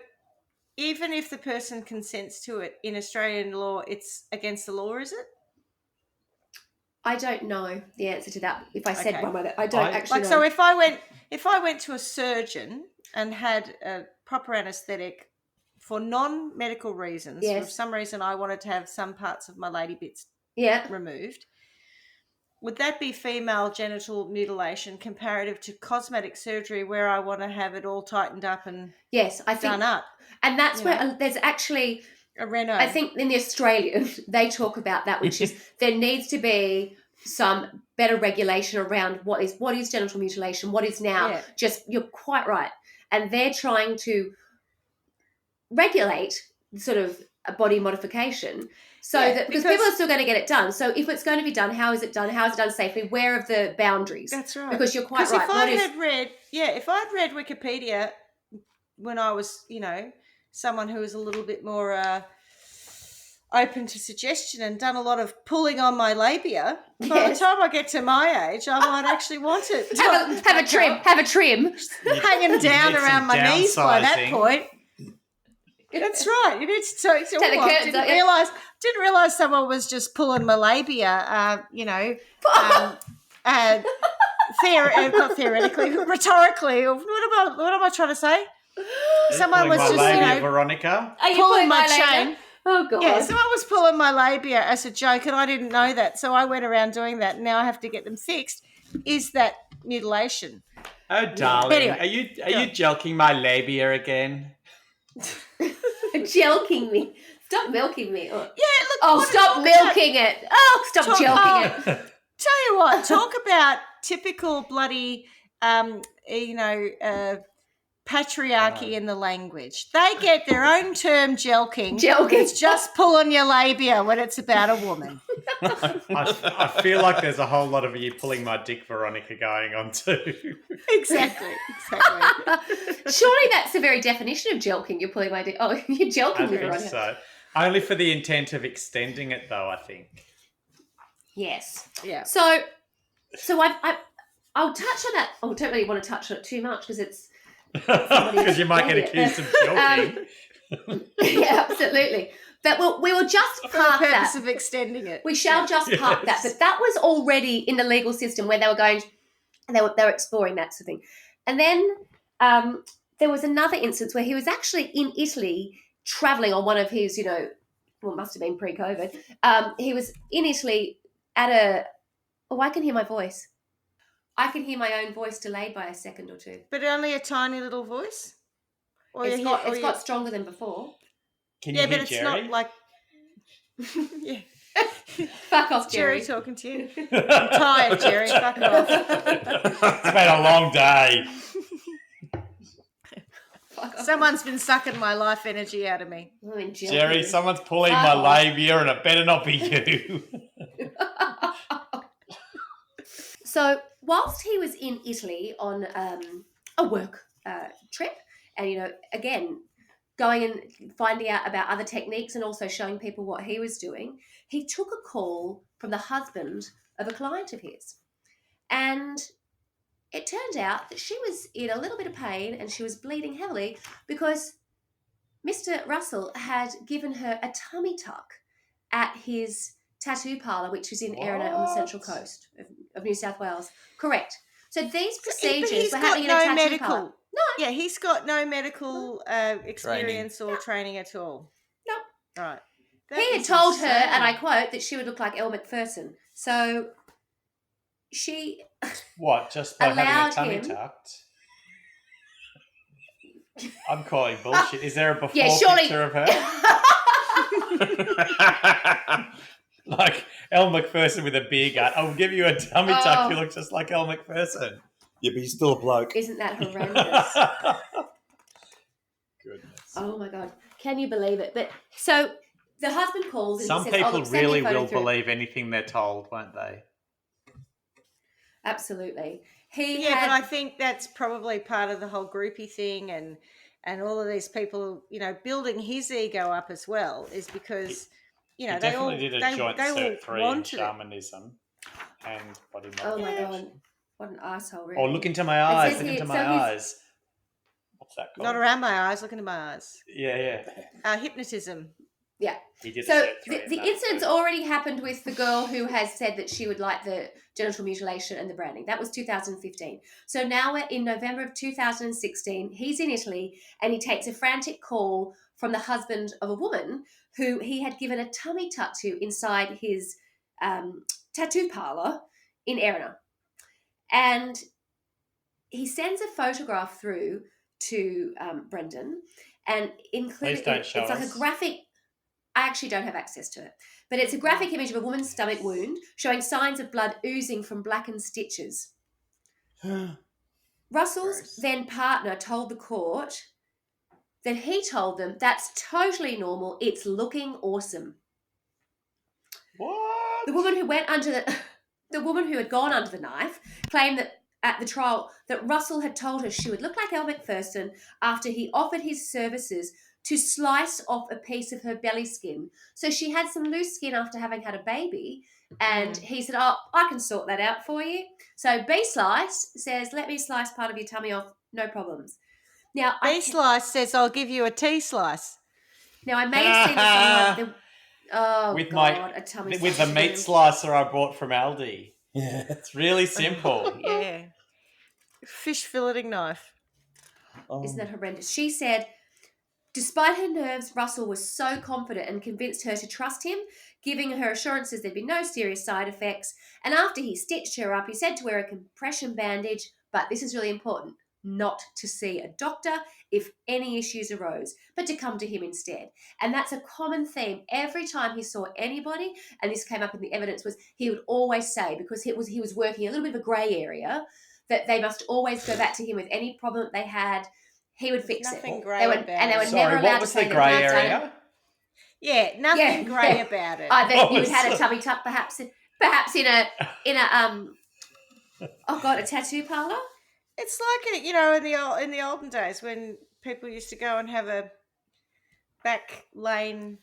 even if the person consents to it in Australian law, it's against the law, is it? I don't know the answer to that. If I said one way, I don't actually know. So if I went to a surgeon and had a proper anaesthetic for non-medical reasons, for some reason I wanted to have some parts of my lady bits removed, would that be female genital mutilation comparative to cosmetic surgery where I want to have it all tightened up and done up? And that's where there's actually a reno. I think in the Australian, they talk about that, which is there needs to be some better regulation around what is genital mutilation, what is now just, you're quite right. And they're trying to regulate sort of a body modification so that because people are still going to get it done. So if it's going to be done, how is it done? How is it done safely? Where are the boundaries? That's right. Because you're quite right. If I'd read Wikipedia when I was, someone who was a little bit more open to suggestion and done a lot of pulling on my labia, by the time I get to my age, I might actually want it. Have a trim. Hanging down around my knees by that point. That's right. You need to didn't realize someone was just pulling my labia. Not theoretically, rhetorically. What am I trying to say? Someone was just Veronica. Are you pulling my chain. Oh God! Yeah, someone was pulling my labia as a joke, and I didn't know that, so I went around doing that. And now I have to get them fixed. Is that mutilation? Oh, darling, anyway, are you joking my labia again? Joking me. Stop milking me. Oh. Yeah, look. Stop milking it. Oh, stop joking it. Tell you what, talk about typical bloody, patriarchy in the language. They get their own term, jelking. It's just pulling your labia when it's about a woman. I feel like there's a whole lot of you pulling my dick, Veronica, going on too. Exactly. Surely that's the very definition of jelking. You're pulling my dick. Oh, you're jelking me, Veronica. So. Only for the intent of extending it, though, I think. Yes. Yeah. So I'll touch on that. I don't really want to touch on it too much because it's Because you might get accused of joking. yeah, absolutely. But we will just For the park purpose that. of extending it. We shall just park that. But that was already in the legal system where they were going. They were exploring that sort of thing. And then there was another instance where he was actually in Italy traveling on one of his, well, it must have been pre-COVID. He was in Italy at a. Oh, I can hear my voice. I can hear my own voice delayed by a second or two. But only a tiny little voice? Or It's got stronger than before. Can you yeah, hear but it's Jerry? not like... yeah. Fuck off, Jerry. Jerry talking to you. I'm tired, Jerry. Fuck off. It's been a long day. Fuck off. Someone's been sucking my life energy out of me. I'm in jail. Jerry, someone's pulling Fuck my off. labia and it better not be you. So whilst he was in Italy on a work trip, and again going and finding out about other techniques and also showing people what he was doing, he took a call from the husband of a client of his, and it turned out that she was in a little bit of pain and she was bleeding heavily because Mr. Russell had given her a tummy tuck at his tattoo parlour, which was in Erina on the central coast of New South Wales. Correct. So these procedures were happening in a tattoo parlour. No. Yeah, he's got no medical experience or training at all. No. Right. He had told her, and I quote, that she would look like Elle Macpherson. So she What, just by having allowed a tummy him- tucked? I'm calling bullshit. Is there a before Yeah, surely- picture of her? Like Elle Macpherson with a beer gut. I'll give you a tummy tuck. You look just like Elle Macpherson. Yeah, but he's still a bloke. Isn't that horrendous? Goodness. Oh my God. Can you believe it? But so the husband calls and Some he says, people look, send me really a photo will through. believe anything they're told, won't they? Absolutely. But I think that's probably part of the whole groupie thing and all of these people, building his ego up as well is because, He they definitely all did a they, joint they cert all 3 in wanted it. shamanism and body Oh my modification. God. What an arsehole, really. Oh, look into my eyes. says Look here- into so my he's- eyes. What's that called? Not around my eyes, look into my eyes. Yeah. Hypnotism. Yeah. He did So a cert 3 the in that incident's too. already happened with the girl who has said that she would like the genital mutilation and the branding. That was 2015. So now we're in November of 2016. He's in Italy and he takes a frantic call from the husband of a woman who he had given a tummy tuck to inside his tattoo parlour in Erina. And he sends a photograph through to Brendan and including Please don't show it's like us. a graphic. I actually don't have access to it, but it's a graphic image of a woman's stomach wound showing signs of blood oozing from blackened stitches. Russell's Gross. then partner told the court that he told them that's totally normal. It's looking awesome. What? The woman who went under the woman who had gone under the knife claimed that at the trial that Russell had told her she would look like Elle Macpherson after he offered his services to slice off a piece of her belly skin. So she had some loose skin after having had a baby, and he said, "Oh, I can sort that out for you." So B-Slice says, "Let me slice part of your tummy off, no problems." Now, B-Slice says, I'll give you a T-slice. I may have seen this online. Oh, With God, a tummy with the slice meat wound. slicer I bought from Aldi. Yeah. It's really simple. Yeah. Fish filleting knife. Isn't that horrendous? She said, despite her nerves, Russell was so confident and convinced her to trust him, giving her assurances there'd be no serious side effects. And after he stitched her up, he said to wear a compression bandage, but this is really important, not to see a doctor if any issues arose, but to come to him instead. And that's a common theme. Every time he saw anybody, and this came up in the evidence, was he would always say, because he was working a little bit of a grey area, that they must always go back to him with any problem they had. He would fix Nothing it. grey They were, about and they were it. never Sorry, allowed what to was say the they've grey not done it. area? Yeah, nothing Yeah, grey yeah. about it. That What you was had a that? tummy tuck, perhaps in a tattoo parlour. It's like in the olden days when people used to go and have a back lane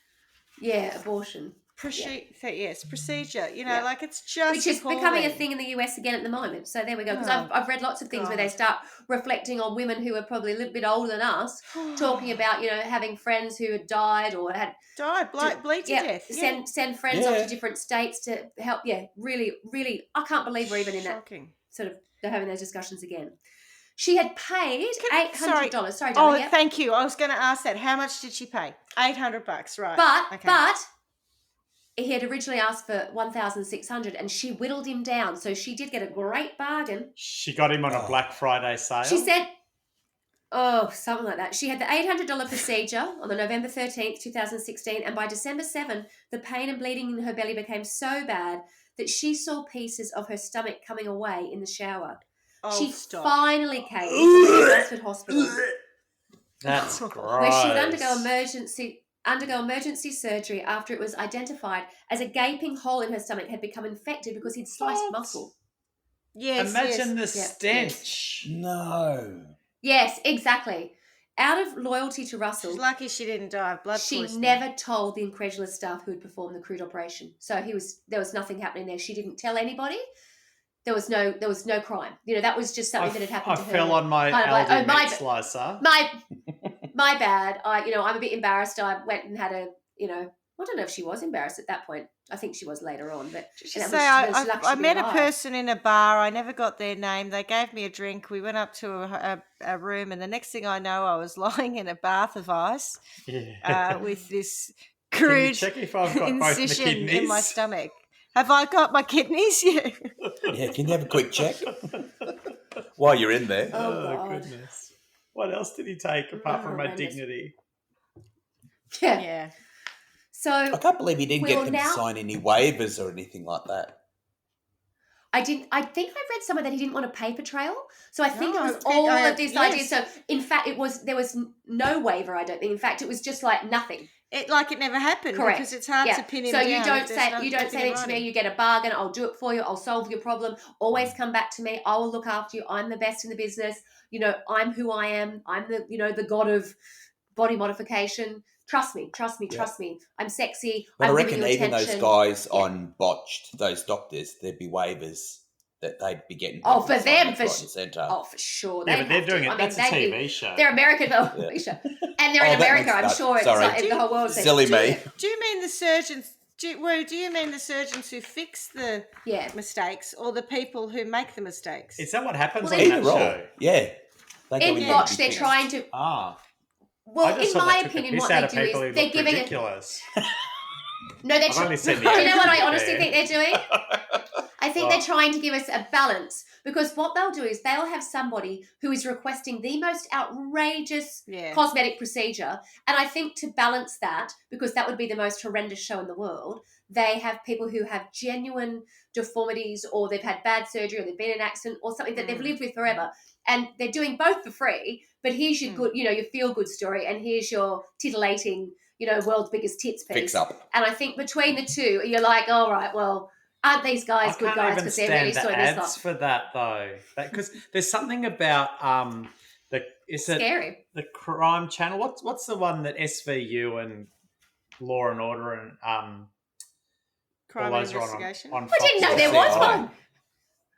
abortion. Procedure. You know, Yeah. like it's just Which is becoming a appalling. thing in the US again at the moment. So there we go. Because Oh, I've read lots of things where they God. start reflecting on women who are probably a little bit older than us, talking about, having friends who had died or had died, bleed to death. Yeah. send friends off Yeah. to different states to help. Yeah, really, really. I can't believe we're even in that Shocking. sort of, they're having those discussions again. She had paid $800. Sorry, Oh, darling. Yep. thank you. I was going to ask that. How much did she pay? $800, right? But he had originally asked for $1,600, and she whittled him down. So she did get a great bargain. She got him on a Black Friday sale. She said, something like that. She had the $800 procedure on the November 13th, 2016, and by December 7th, the pain and bleeding in her belly became so bad that she saw pieces of her stomach coming away in the shower. She finally came to the Oxford Hospital. That's gross. Where she would undergo emergency surgery after it was identified as a gaping hole in her stomach had become infected because he'd sliced muscle. Yes. Imagine the stench. No. Yes, exactly. Out of loyalty to Russell, She's lucky she didn't die of blood she poisoning. never told the incredulous staff who had performed the crude operation. So there was nothing happening there. She didn't tell anybody. There was no crime. That was just something that had happened to her. I fell on my Aldi meat slicer. My bad. I'm a bit embarrassed. I went and had I don't know if she was embarrassed at that point. I think she was later on. But I met a person in a bar. I never got their name. They gave me a drink. We went up to a room, and the next thing I know, I was lying in a bath of ice with this crude check if I've got both the incision kidneys? in my stomach. Have I got my kidneys? Yeah. Yeah, can you have a quick check while you're in there? Oh goodness. What else did he take apart from my dignity? Yeah. So I can't believe he didn't get them to sign any waivers or anything like that. I think I read somewhere that he didn't want a paper trail. So I think it was it's all been- of this yes. idea. So in fact, there was no waiver. I don't think. In fact, it was just like nothing. It never happened. Correct. because it's hard to pin him so down. you don't if say there's you don't nothing say in that to me. writing. You get a bargain. I'll do it for you. I'll solve your problem. Always come back to me. I will look after you. I'm the best in the business. I'm who I am. I'm the the god of body modification. Trust me. I'm sexy. But I'm I giving reckon you even attention. those guys on Botched, those doctors, there'd be waivers that they'd be getting. Oh, for them, for sure. Yeah, but they're doing it. That's a TV show. They're American, and they're in America. I'm sure it's like the whole world. Silly me. Do you mean the surgeons? Do you mean the surgeons who fix the mistakes, or the people who make the mistakes? Is that what happens Well, on Either that or. show? Yeah. They go In in Botch, there they're and trying to. Well, I just in thought my they took the opinion, piss what out they of do people is who they're looked giving it. ridiculous. No, they're. I've only seen the Do you know what I edit honestly there. think they're doing? I think they're trying to give us a balance, because what they'll do is they'll have somebody who is requesting the most outrageous cosmetic procedure, and I think to balance that, because that would be the most horrendous show in the world, they have people who have genuine deformities, or they've had bad surgery, or they've been in an accident, or something that they've lived with forever, and they're doing both for free. But here's your good, your feel-good story, and here's your tittillating, world's biggest tits piece. Fix up. And I think between the two, you're like, all right, well, aren't these guys good guys because they're really sorting this ads up? for that though, because there's something about Scary. the crime channel. What's the one that SVU and Law and Order and Crime all and those are investigation. on I didn't know there was one.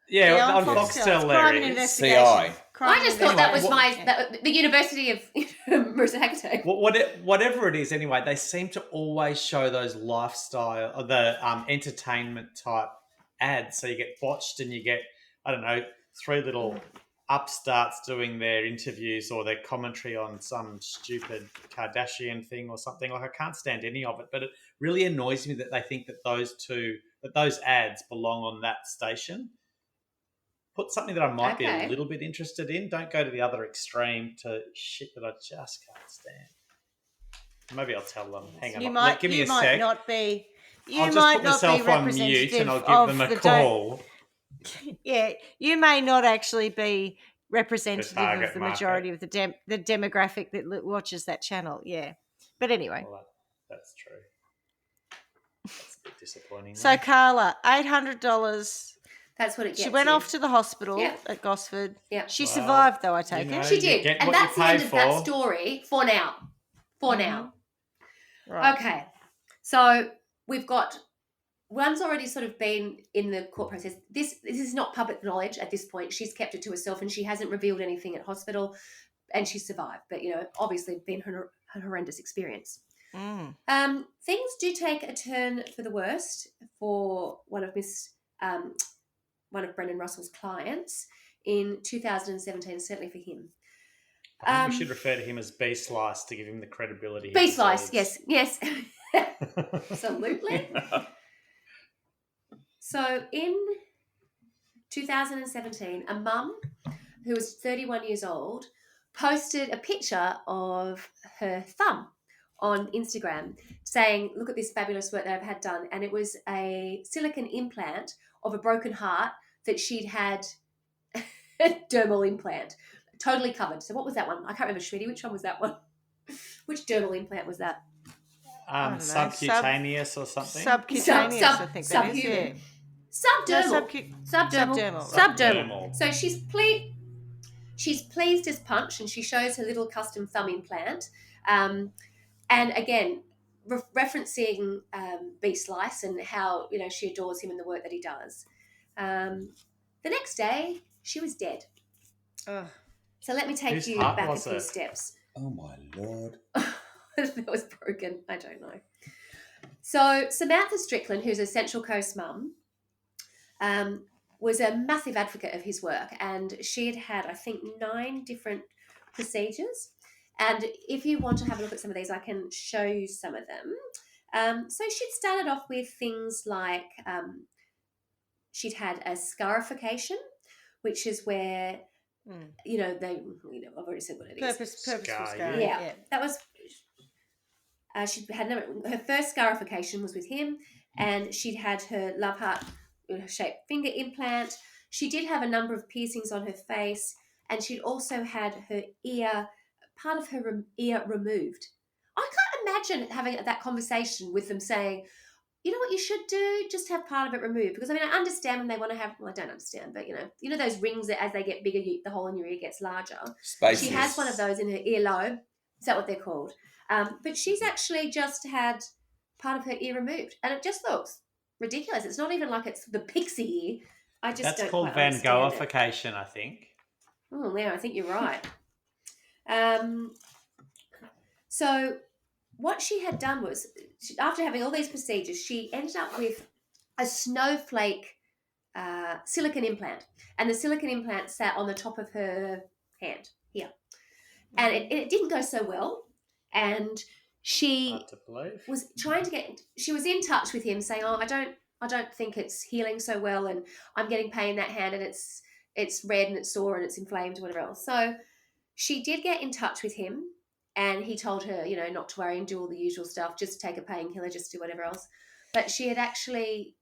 Yeah, on Foxtel. Foxtel Crime and there is. investigation. CI. I just thought that was Anyway, the University of Marissa Haggerty. Whatever it is, anyway, they seem to always show those lifestyle, or the entertainment type ads. So you get Botched, and you get, I don't know, three little upstarts doing their interviews or their commentary on some stupid Kardashian thing or something. Like, I can't stand any of it, but it really annoys me that they think that those ads belong on that station. Put something that I might be a little bit interested in. Don't go to the other extreme to shit that I just can't stand. Maybe I'll tell them. Hang on. Give me a sec. I'll just put myself on mute and I'll give them a call. Yeah, you may not actually be representative of the majority of the demographic that watches that channel. Yeah. But anyway. Well, that's true. That's a bit disappointing. So, Carla, $800. That's what it gets. She went off to the hospital at Gosford. Yeah. She survived, though, I take it. She did. And that's the end of that story for now. For now. Right. Okay. So we've got one's already sort of been in the court process. This is not public knowledge at this point. She's kept it to herself and she hasn't revealed anything at hospital, and she survived. But obviously, been a horrendous experience. Things do take a turn for the worst for one of Brendan Russell's clients in 2017, certainly for him. I think we should refer to him as B-Slice to give him the credibility. B-Slice, yes. Absolutely. So in 2017, a mum who was 31 years old posted a picture of her thumb on Instagram saying, look at this fabulous work that I've had done. And it was a silicone implant of a broken heart that she'd had a dermal implant, totally covered. So what was that one? I can't remember, Shreddy. Which one was that one? Which dermal implant was that? Subcutaneous or something? Subcutaneous, I think that is. Yeah. Subdermal. So she's pleased as punch, and she shows her little custom thumb implant. And again, referencing B-Slice and how she adores him and the work that he does. The next day, she was dead. Ugh. So let me take you back a few steps. Oh my Lord. That was broken. I don't know. So Samantha Strickland, who's a Central Coast mum, was a massive advocate of his work, and she had, I think, 9 different procedures. And if you want to have a look at some of these, I can show you some of them. So she'd started off with things like she'd had a scarification, which is where I've already said what it is. Purposeful scar. Yeah, that was. She had her first scarification was with him, and she'd had her love heart shaped finger implant. She did have a number of piercings on her face, and she'd also had her part of her ear removed. I can't imagine having that conversation with them saying, you know what you should do? Just have part of it removed. Because, I understand when they want to have... Well, I don't understand, but, those rings that as they get bigger, the hole in your ear gets larger. Spaces. She has one of those in her earlobe. Is that what they're called? But she's actually just had part of her ear removed. And it just looks ridiculous. It's not even like it's the pixie ear. That's called Van Goghification, I think. Oh, yeah, I think you're right. So what she had done was, after having all these procedures, she ended up with a snowflake silicone implant. And the silicone implant sat on the top of her hand here. And it didn't go so well. And she was trying to she was in touch with him saying, I don't think it's healing so well, and I'm getting pain in that hand, and it's red and it's sore and it's inflamed, whatever else. So she did get in touch with him, and he told her, not to worry and do all the usual stuff, just take a painkiller, just do whatever else. But she had actually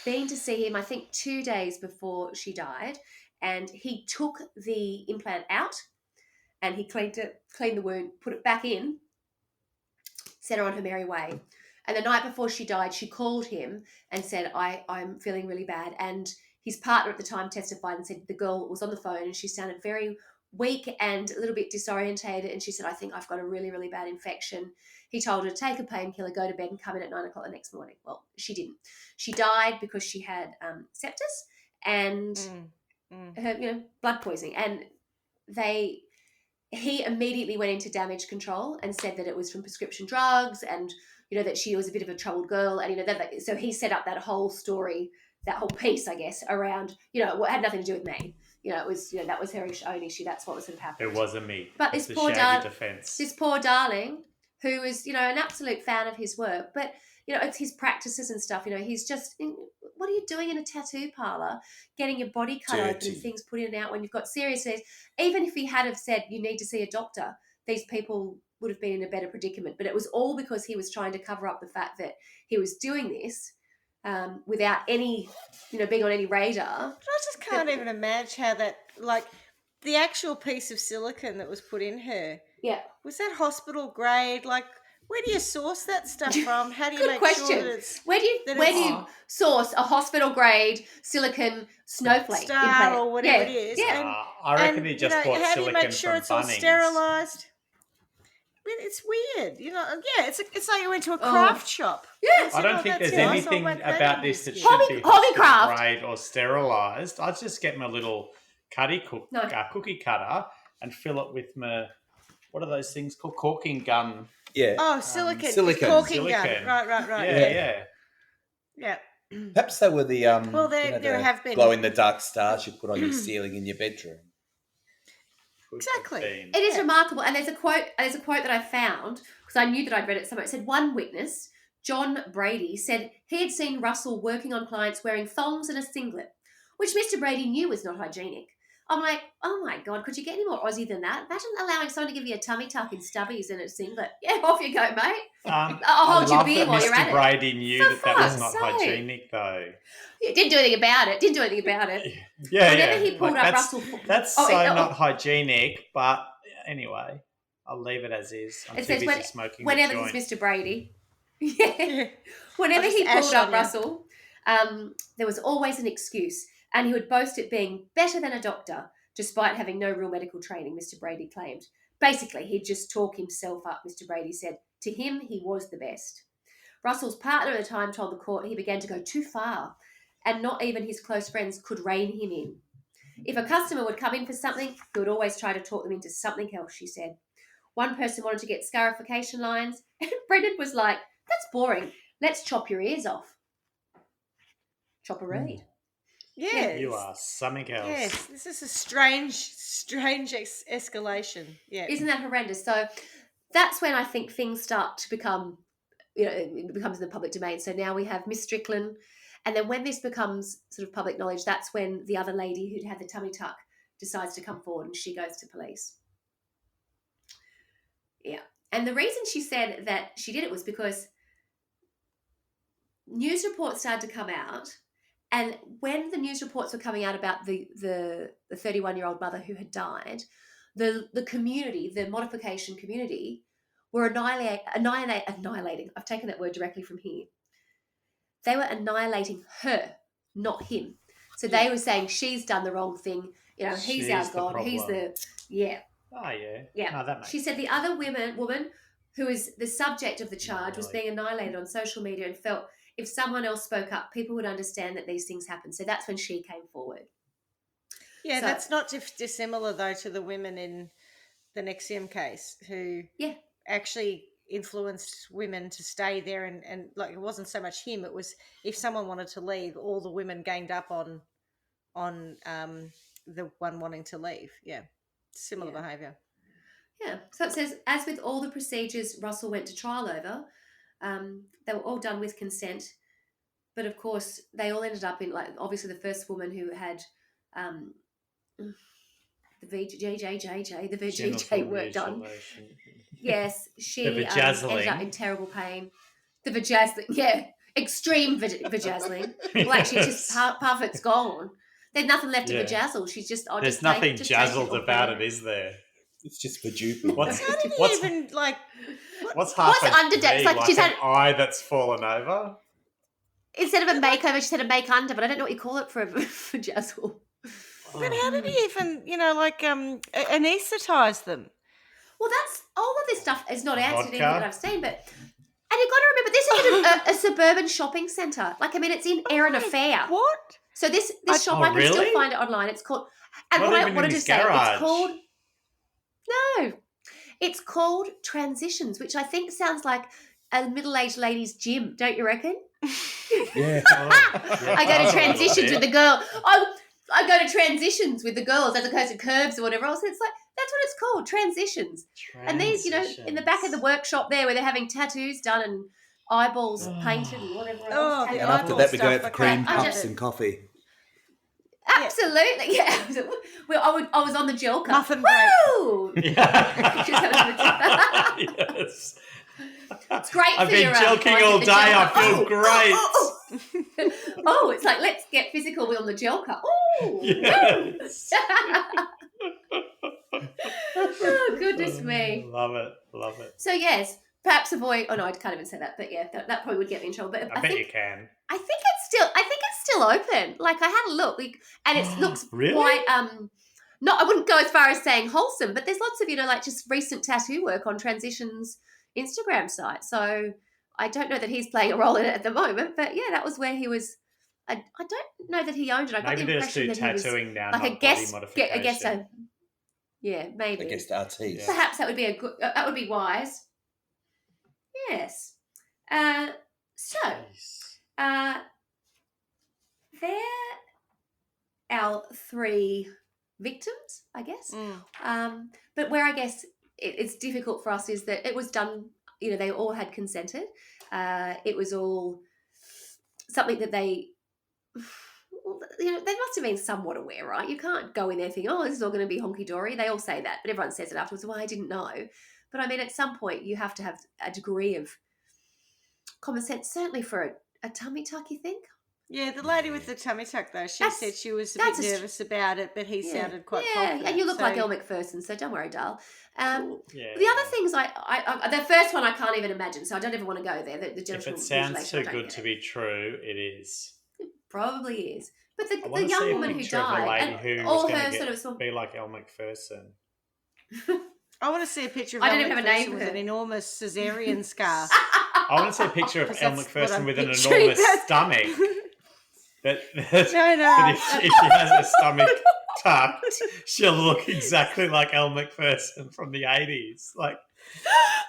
been to see him, I think 2 days before she died, and he took the implant out and he cleaned the wound, put it back in, sent her on her merry way. And the night before she died, she called him and said, I'm feeling really bad. And his partner at the time testified and said the girl was on the phone and she sounded very weak and a little bit disorientated. And she said, I think I've got a really, really bad infection. He told her to take a painkiller, go to bed and come in at 9 o'clock the next morning. Well, she didn't. She died because she had sepsis and her, blood poisoning. And he immediately went into damage control and said that it was from prescription drugs and, that she was a bit of a troubled girl. And, so he set up that whole story, that whole piece, I guess, around, what had nothing to do with me. It was, that was her own issue. That's what was sort of happened. It wasn't me. But this poor darling who was, an absolute fan of his work, but, it's his practices and stuff, he's just, what are you doing in a tattoo parlor, getting your body cut open and things put in and out when you've got serious needs? Even if he had have said you need to see a doctor, these people would have been in a better predicament. But it was all because he was trying to cover up the fact that he was doing this without any, being on any radar. But I just can't even imagine how that, the actual piece of silicone that was put in her. Yeah. Was that hospital grade? Where do you source that stuff from? How do you Good make question. sure that it's... Where do you source a hospital grade silicone snowflake star implant? or whatever it is? Yeah. I reckon he just bought how silicone do you make sure from it's all Bunnings. sterilised? It's weird, Yeah, it's like you went to a craft shop. Yes. I don't think there's that's anything all my about baby this that biscuit. should be Hobbycraft. hospital grade or sterilised. I'd just get my little cookie cutter and fill it with my, what are those things called? Corking gun. Yeah. Oh, silicone. silicone. Corking Silicone. gun. Right. Yeah. Perhaps they were the Well, there have been glow in the dark stars you put on your ceiling in your bedroom. Exactly. It is remarkable, and there's a quote that I found because I knew that I'd read it somewhere. It said one witness, John Brady, said he had seen Russell working on clients wearing thongs and a singlet, which Mr. Brady knew was not hygienic. I'm like, oh my God, could you get any more Aussie than that? Imagine allowing someone to give you a tummy tuck in stubbies and a singlet. Yeah, off you go, mate. I'll hold your beer while you're at Mr. it. Brady knew that was not fuck's sake. hygienic, though. Yeah, didn't do anything about it. Yeah, Whenever he pulled up Russell... That's not hygienic, but anyway, I'll leave it as is. I'm It too says busy smoking whenever the this joint. Mr. Brady... Yeah. Whenever I'll just he ash pulled up on you. Russell, there was always an excuse, and he would boast it being better than a doctor, despite having no real medical training, Mr. Brady claimed. Basically, he'd just talk himself up, Mr. Brady said. To him, he was the best. Russell's partner at the time told the court he began to go too far, and not even his close friends could rein him in. If a customer would come in for something, he would always try to talk them into something else, she said. One person wanted to get scarification lines, and Brendan was like, that's boring. Let's chop your ears off. Chop a reed. Yes. You are something else. Yes, this is a strange escalation. Yeah. Isn't that horrendous? So that's when I think things start to become, it becomes in the public domain. So now we have Miss Strickland. And then when this becomes sort of public knowledge, that's when the other lady who'd had the tummy tuck decides to come forward and she goes to police. Yeah. And the reason she said that she did it was because news reports started to come out. And when the news reports were coming out about the 31-year-old mother who had died, the community, the modification community, were annihilating. I've taken that word directly from here. They were annihilating her, not him. So they were saying she's done the wrong thing. He's She's our the God. He's problem. Oh, yeah. Yeah. No, that makes She said the other woman who is the subject of the charge was being annihilated on social media and felt if someone else spoke up, people would understand that these things happen. So that's when she came forward. Yeah, that's not dissimilar, though, to the women in the Nexium case who actually influenced women to stay there. And like, it wasn't so much him. It was if someone wanted to leave, all the women ganged up on the one wanting to leave. Yeah, similar behaviour. Yeah. So it says, as with all the procedures Russell went to trial over, they were all done with consent. But of course, they all ended up in, like, obviously the first woman who had the VGJ work done. Yes, she ended up in terrible pain. The vajazzling, extreme vajazzling. Well, actually, just half of it's gone. There's nothing left to vajazzle. She's just... There's nothing jazzled about it, is there? It's just vajupi. What's What's half under? It's like she's had an eye that's fallen over. Instead of a makeover, she's had a make under, but I don't know what you call it for jazzle. But how did he even, anaesthetise them? Well, that's all of this stuff is not answered in what I've seen, but and you've got to remember this is a suburban shopping centre. Like, I mean, it's in Erin Affair. What? So this shop, I can still find it online. It's called. And what I wanted to say, it's called. No, it's called Transitions, which I think sounds like a middle-aged lady's gym. Don't you reckon? Yeah. I go to Transitions with the girl. I go to Transitions with the girls as opposed to Curves or whatever else. It's like that's what it's called, Transitions. And these, in the back of the workshop there, where they're having tattoos done and eyeballs painted and whatever else. And after that, we go out for cream puffs and coffee. Absolutely, yeah. Well, I was on the gel cup. Muffin break. Woo! Yes. It's great. I've been joking all day. I feel great. Oh, it's like, let's get physical on the gel cup. Oh, yes. Oh, goodness me. Love it. So yes, perhaps avoid. Oh no, I can't even say that. But yeah, that probably would get me in trouble. But I bet you can. I think it's still open. Like, I had a look, and it looks Really? quite I wouldn't go as far as saying wholesome, but there's lots of, like just recent tattoo work on Transition's Instagram site. So I don't know that he's playing a role in it at the moment, but yeah, that was where he was. I don't know that he owned it. I got Maybe the there's impression two that he was tattooing now, like not a guest, body modification. yeah, maybe. I guess artiste. Perhaps that would be that would be wise. Yes. So, they're our 3 victims, I guess. But where I guess it's difficult for us is that it was done, they all had consented. It was all something that they must have been somewhat aware, right? You can't go in there thinking, oh, this is all going to be honky-dory. They all say that, but everyone says it afterwards. Well, I didn't know. But I mean, at some point, you have to have a degree of common sense, certainly for a tummy tuck, you think? Yeah, the lady with the tummy tuck, though, she said she was a bit nervous about it, but he sounded quite confident. Yeah, and you look like Elle Macpherson, so don't worry, doll. Cool. The other things, I the first one I can't even imagine, so I don't ever want to go there. The if it sounds too good to be true, it is. It probably is. But the I young woman who died, and all her sort of be like Elle Macpherson. I want to see a picture of I Elle don't even have a name Macpherson for with her. an enormous cesarean scar. I want to see a picture of Because Elle that's what Macpherson I'm with an picturing. enormous stomach. No. That if she has her stomach tucked, she'll look exactly like Elle Macpherson from the 80s. Like,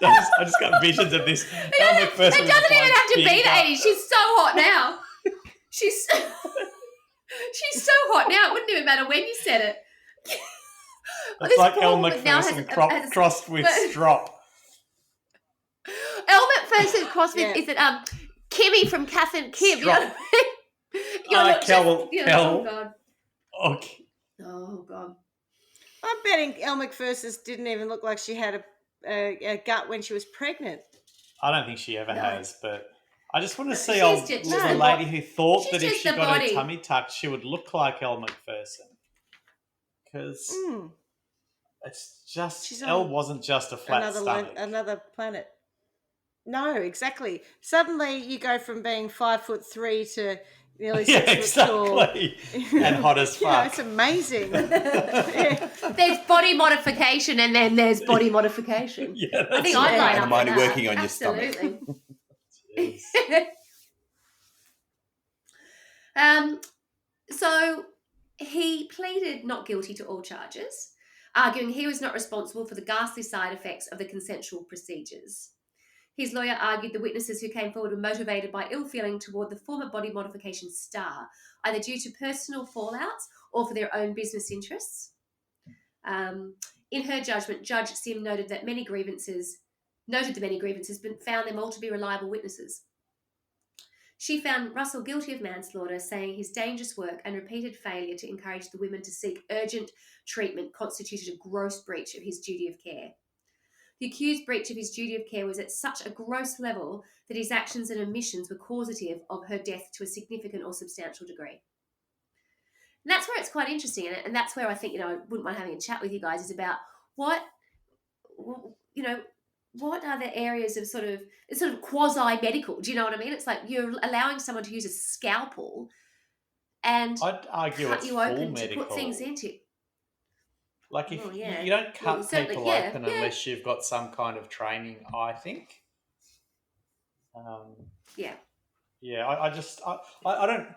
I just got visions of this Elle Macpherson. It doesn't even have to be the up. 80s. She's so hot now. She's so hot now. It wouldn't even matter when you said it. It's like Elle woman now Macpherson has crossed with Strop. Elle Macpherson crossed with, Yeah. is it Kimmy from Kath and Kim? You know Strop. what I mean? Kel. Oh, God. Okay. Oh, God. I'm betting Elle Macpherson didn't even look like she had a gut when she was pregnant. I don't think she ever has, but I just want to see She's just the lady who thought she's that if just she the got body. her tummy tucked, she would look like Elle Macpherson. Because it's just, She's Elle on wasn't just a flat stomach. another planet. No, exactly. Suddenly you go from being 5'3" to nearly 6 foot tall. Exactly. And hot as You know, fuck. it's amazing. Yeah. There's body modification and then there's body modification. Yeah, I think that's I'd line And up I'm only for that. working on your stomach. Absolutely. Jeez. So he pleaded not guilty to all charges, arguing he was not responsible for the ghastly side effects of the consensual procedures. His lawyer argued the witnesses who came forward were motivated by ill feeling toward the former body modification star, either due to personal fallouts or for their own business interests. In her judgment, Judge Sim noted the many grievances, but found them all to be reliable witnesses. She found Russell guilty of manslaughter, saying his dangerous work and repeated failure to encourage the women to seek urgent treatment constituted a gross breach of his duty of care. The accused breach of his duty of care was at such a gross level that his actions and omissions were causative of her death to a significant or substantial degree. And that's where it's quite interesting, and that's where I think, I wouldn't mind having a chat with you guys, is about what are the areas of sort of quasi-medical? Do you know what I mean? It's like you're allowing someone to use a scalpel and I'd argue cut it's you full open medical. to put things into. Like if Well, yeah. you don't cut Certainly, people yeah, open yeah. unless you've got some kind of training, I think. Yeah. Yeah, I don't.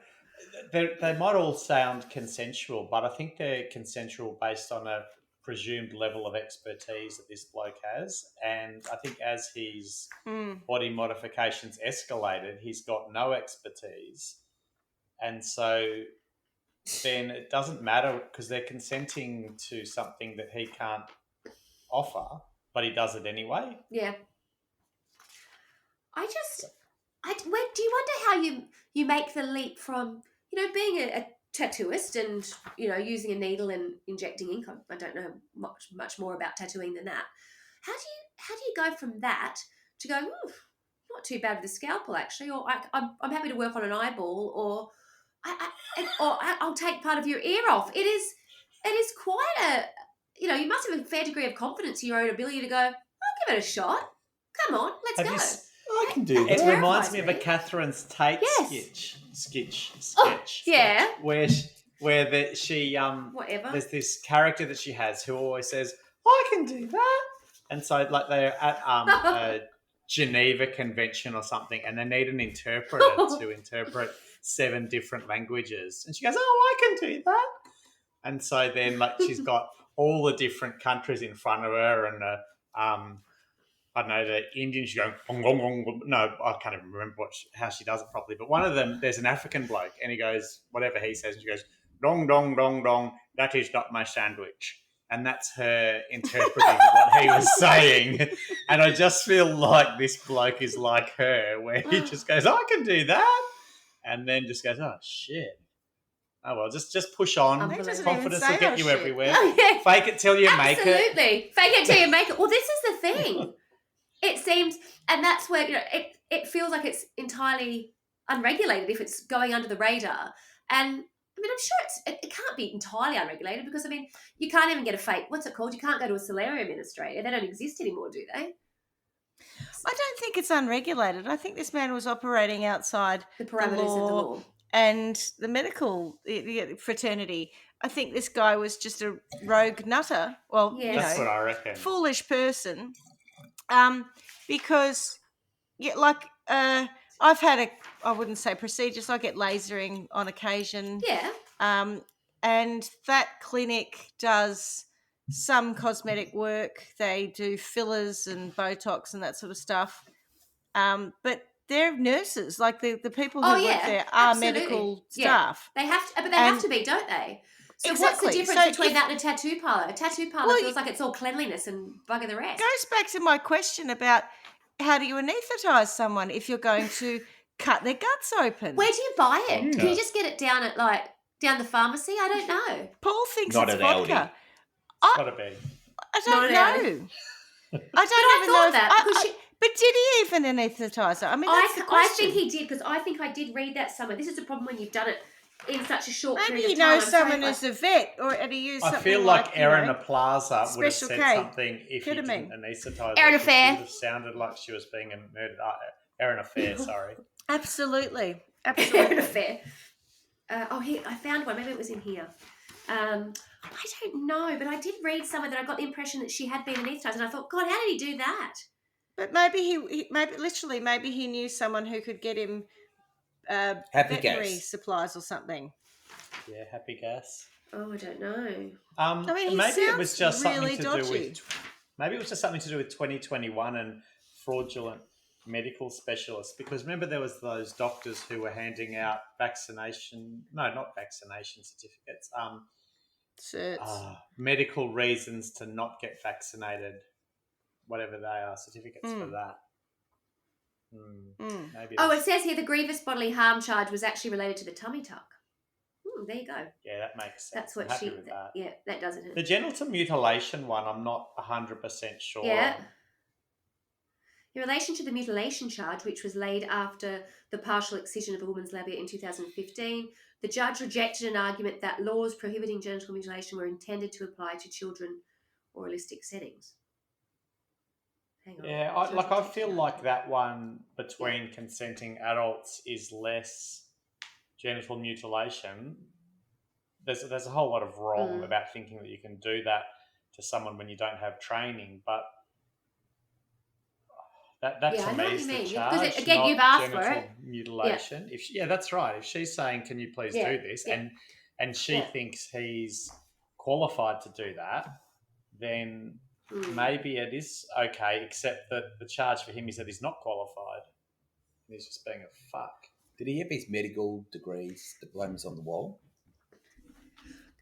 They might all sound consensual, but I think they're consensual based on a presumed level of expertise that this bloke has. And I think as his body modifications escalated, he's got no expertise. And so then it doesn't matter because they're consenting to something that he can't offer, but he does it anyway. Yeah. Where do you wonder how you make the leap from, being a tattooist and, using a needle and injecting ink? I don't know much more about tattooing than that. How do you go from that to go, not too bad with a scalpel actually, or I'm happy to work on an eyeball, or I'll take part of your ear off. It is quite a, you must have a fair degree of confidence in your own ability to go, I'll give it a shot. Come on, let's go. I can do It that. reminds me of a Catherine's Tate Yes. sketch. Yeah. Where where Whatever. there's this character that she has who always says, "I can do that," and so like they're at a Geneva Convention or something, and they need an interpreter to interpret 7 different languages, and she goes, "Oh, I can do that," and so then like she's got all the different countries in front of her, and I don't know, the Indian, she's going, "Ong, ong, ong." No, I can't even remember how she does it properly. But one of them, there's an African bloke, and he goes, whatever he says, and she goes, "Dong, dong, dong, dong, that is not my sandwich." And that's her interpreting what he was saying. And I just feel like this bloke is like her, where he just goes, "I can do that." And then just goes, "Oh, shit. Oh, well, just push on. Unbelievable. Doesn't even Confidence say will get oh, you shit. everywhere. Oh, yeah. Fake it till you make it." Absolutely. Fake it till you make it. Well, this is the thing. It seems, and that's where, it feels like it's entirely unregulated if it's going under the radar. And I mean, I'm sure it can't be entirely unregulated because, I mean, you can't even get a fake, what's it called? You can't go to a solarium in Australia. They don't exist anymore, do they? I don't think it's unregulated. I think this man was operating outside The parameters of the law. and the medical fraternity. I think this guy was just a rogue nutter. Well, Yeah. That's what I reckon. foolish person. Because I've had I wouldn't say procedures. I get lasering on occasion. Yeah. And that clinic does some cosmetic work. They do fillers and Botox and that sort of stuff. But they're nurses. Like the people who work there are absolutely. medical Yeah. staff. They have to, but they have to be, don't they? So what's the Exactly. difference So between that and a tattoo parlor? A tattoo parlor Well, feels like it's all cleanliness and bugger the rest. Goes back to my question about how do you anaesthetize someone if you're going to cut their guts open? Where do you buy it? Mm. Can you just get it down at down the pharmacy? I don't know. Paul thinks Not it's at vodka. Aldi. Gotta be. I Not don't at know. I don't I even thought know. that because But did he even anaesthetize her? I mean, that's the I question. think he did because I think I did read that somewhere. This is the problem when you've done it in such a short Maybe period you of time. know I'm someone sorry, who's a vet, or and he used I something feel like Erin you Plaza would have Special said K. something if he Ketamine. didn't anaesthetize Erin her, 'cause Affair. She would have sounded like she was being murdered. Erin Affair, sorry. Absolutely, Aaron absolutely. Affair. Here I found one. Maybe it was in here. I don't know, but I did read somewhere that I got the impression that she had been anaesthetised, and I thought, God, how did he do that? But maybe maybe he knew someone who could get him Happy veterinary gas. supplies or something. Yeah, happy gas. Oh, I don't know. I mean, he maybe it was sounds just really something to do dodgy. with. Maybe it was just something to do with 2021 and fraudulent medical specialists. Because remember, there was those doctors who were handing out not vaccination certificates. Certs. Medical reasons to not get vaccinated, whatever they are, certificates for that. Maybe. Oh, it says here the grievous bodily harm charge was actually related to the tummy tuck. There you go. Yeah, that makes sense. That's what I'm happy with that. Yeah, that doesn't. The genital mutilation one, I'm not 100% sure. Yeah. on. In relation to the mutilation charge, which was laid after the partial excision of a woman's labia in 2015, the judge rejected an argument that laws prohibiting genital mutilation were intended to apply to children or realistic settings. Hang on. Yeah, I feel like that one between consenting adults is less genital mutilation. There's a whole lot of wrong about thinking that you can do that to someone when you don't have training, but that Yeah, I to know me what is you the mean. charge. Because again, not you've asked for genital it. mutilation. Yeah, that's right. If she's saying, "Can you please do this?" and she thinks he's qualified to do that, then maybe it is okay, except that the charge for him is that he's not qualified. He's just being a fuck. Did he have his medical degrees, diplomas on the wall?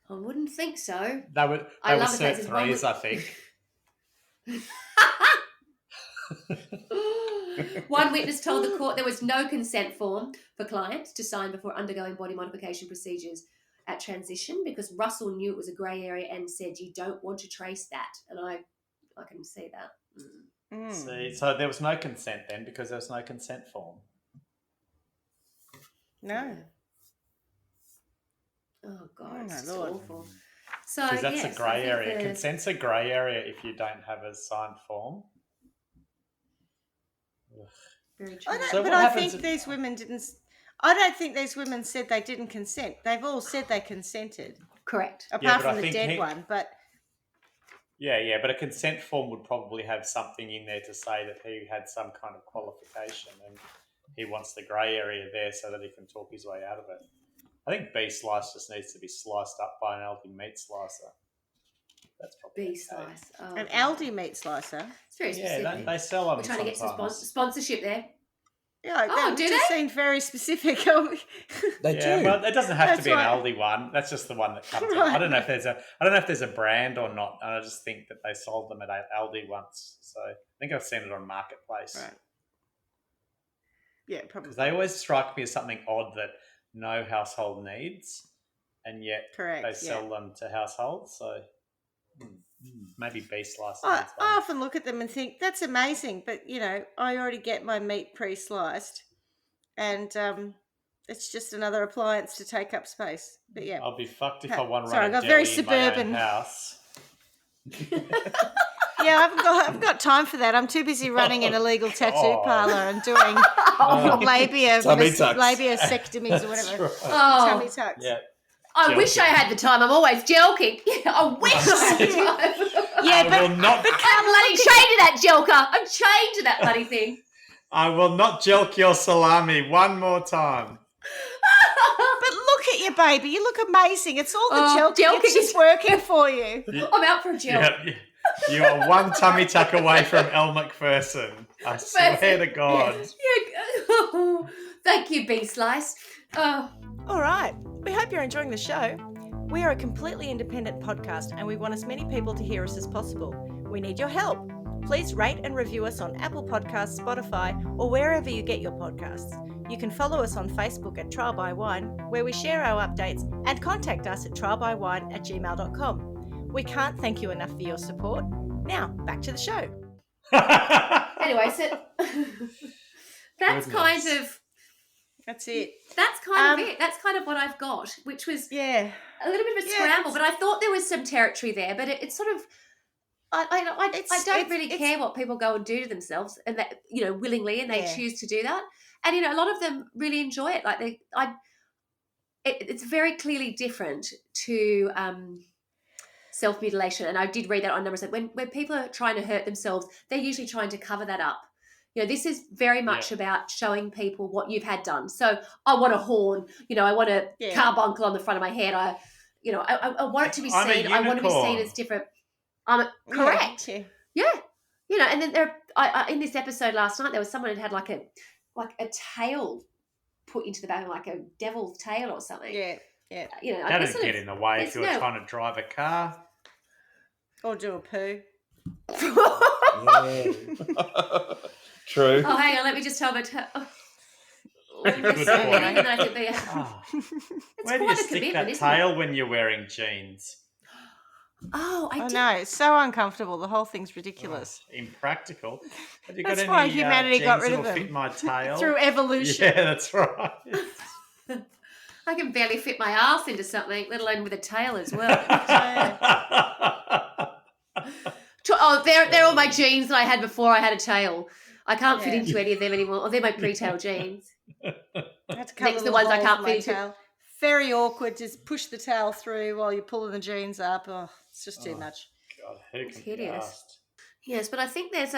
I wouldn't think so. They were I love the cert faces. One threes, would- I think. One witness told the court there was no consent form for clients to sign before undergoing body modification procedures at transition because Russell knew it was a grey area and said you don't want to trace that. And I can see that. See, so there was no consent then because there was no consent form. No. Oh God, Oh, it's my just Lord. awful. So Because that's yes, a I grey think area. the- Consent's a grey area if you don't have a signed form. Very true. I don't, So but what I happens think if- these women didn't. I don't think these women said they didn't consent. They've all said they consented, Correct. apart but I from the think dead one. But Yeah, but a consent form would probably have something in there to say that he had some kind of qualification and he wants the grey area there so that he can talk his way out of it. I think beef slice just needs to be sliced up by an Aldi meat slicer. That's probably Beef slice. Oh, an Aldi meat slicer. It's very specific. Yeah, they sell them We're trying to get some sometimes. sponsorship there. Yeah, Oh, that do just they? seemed very specific. They Yeah, do. well, it doesn't have to That's be an right. Aldi one. That's just the one that comes up. Right. I don't know if there's a brand or not. I just think that they sold them at Aldi once. So I think I've seen it on Marketplace. Right. Yeah, probably. Because they always strike me as something odd that no household needs, and yet Correct, they yeah. sell them to households. So maybe beef slice. I needs one. often look at them and think that's amazing, but I already get my meat pre-sliced, and it's just another appliance to take up space. But yeah, I'll be fucked if I want to Sorry, run I a got very deli in my own suburban. house. yeah, I haven't got time for that. I'm too busy running an illegal tattoo Oh. parlor and doing Tummy tucks. labiosectomies or whatever. That's right. Oh, Tummy tucks. Yeah. I wish I had the time. I'm always joking. I wish I had the time. Yeah, I will not. I'm bloody chained to that jelker. I'm chained to that bloody thing. I will not jelk your salami one more time. But look at you, baby. You look amazing. It's all the jelking. jelking It's just is- working for you. I'm out for a jelk. You are one tummy tuck away from Elle McPherson. I swear to God. Yeah. Thank you, Bee Slice. Oh. All right. We hope you're enjoying the show. We are a completely independent podcast and we want as many people to hear us as possible. We need your help. Please rate and review us on Apple Podcasts, Spotify, or wherever you get your podcasts. You can follow us on Facebook at Trial by Wine, where we share our updates, and contact us at trialbywine@gmail.com. We can't thank you enough for your support. Now, back to the show. Anyway, so that's kind Goodness. of That's it. it. That's kind of what I've got, which was Yeah. a little bit of a Yeah, scramble. it's- But I thought there was some territory there. But it's sort of, I don't really care what people go and do to themselves, and that willingly, and they Yeah. choose to do that. And a lot of them really enjoy it. Like it's very clearly different to self-mutilation. And I did read that on numbers that when people are trying to hurt themselves, they're usually trying to cover that up. This is very much about showing people what you've had done. So I want a horn, I want a carbuncle on the front of my head. I want it to be I'm a seen. I want to be seen unicorn. as different. Correct. Yeah. Yeah. And then I in this episode last night, there was someone who had like a tail put into the back, like a devil's tail or something. Yeah. Yeah. I That guess would get in the way if there's you were trying to drive a car. Or do a poo. True. Oh, hang on, let me just tell my tail. Good point. And then I could be. Oh, It's where do you quite a stick commitment, that isn't it? tail when you're wearing jeans? Oh, I I did. know. It's so uncomfortable. The whole thing's ridiculous. Impractical. Have you That's got why any humanity jeans got rid of that'll them. fit my tail? Through evolution. Yeah, that's right. I can barely fit my ass into something, let alone with a tail as well. Oh, they're all my jeans that I had before I had a tail. I can't fit Yeah. into any of them anymore. Oh, they're my pre-tail jeans. I had to cut Next, the little ones I holes can't in my fit into. tail. Very awkward. Just push the tail through while you're pulling the jeans up. Oh, it's just too much. God, who It's can be hideous. asked? Yes, but I think there's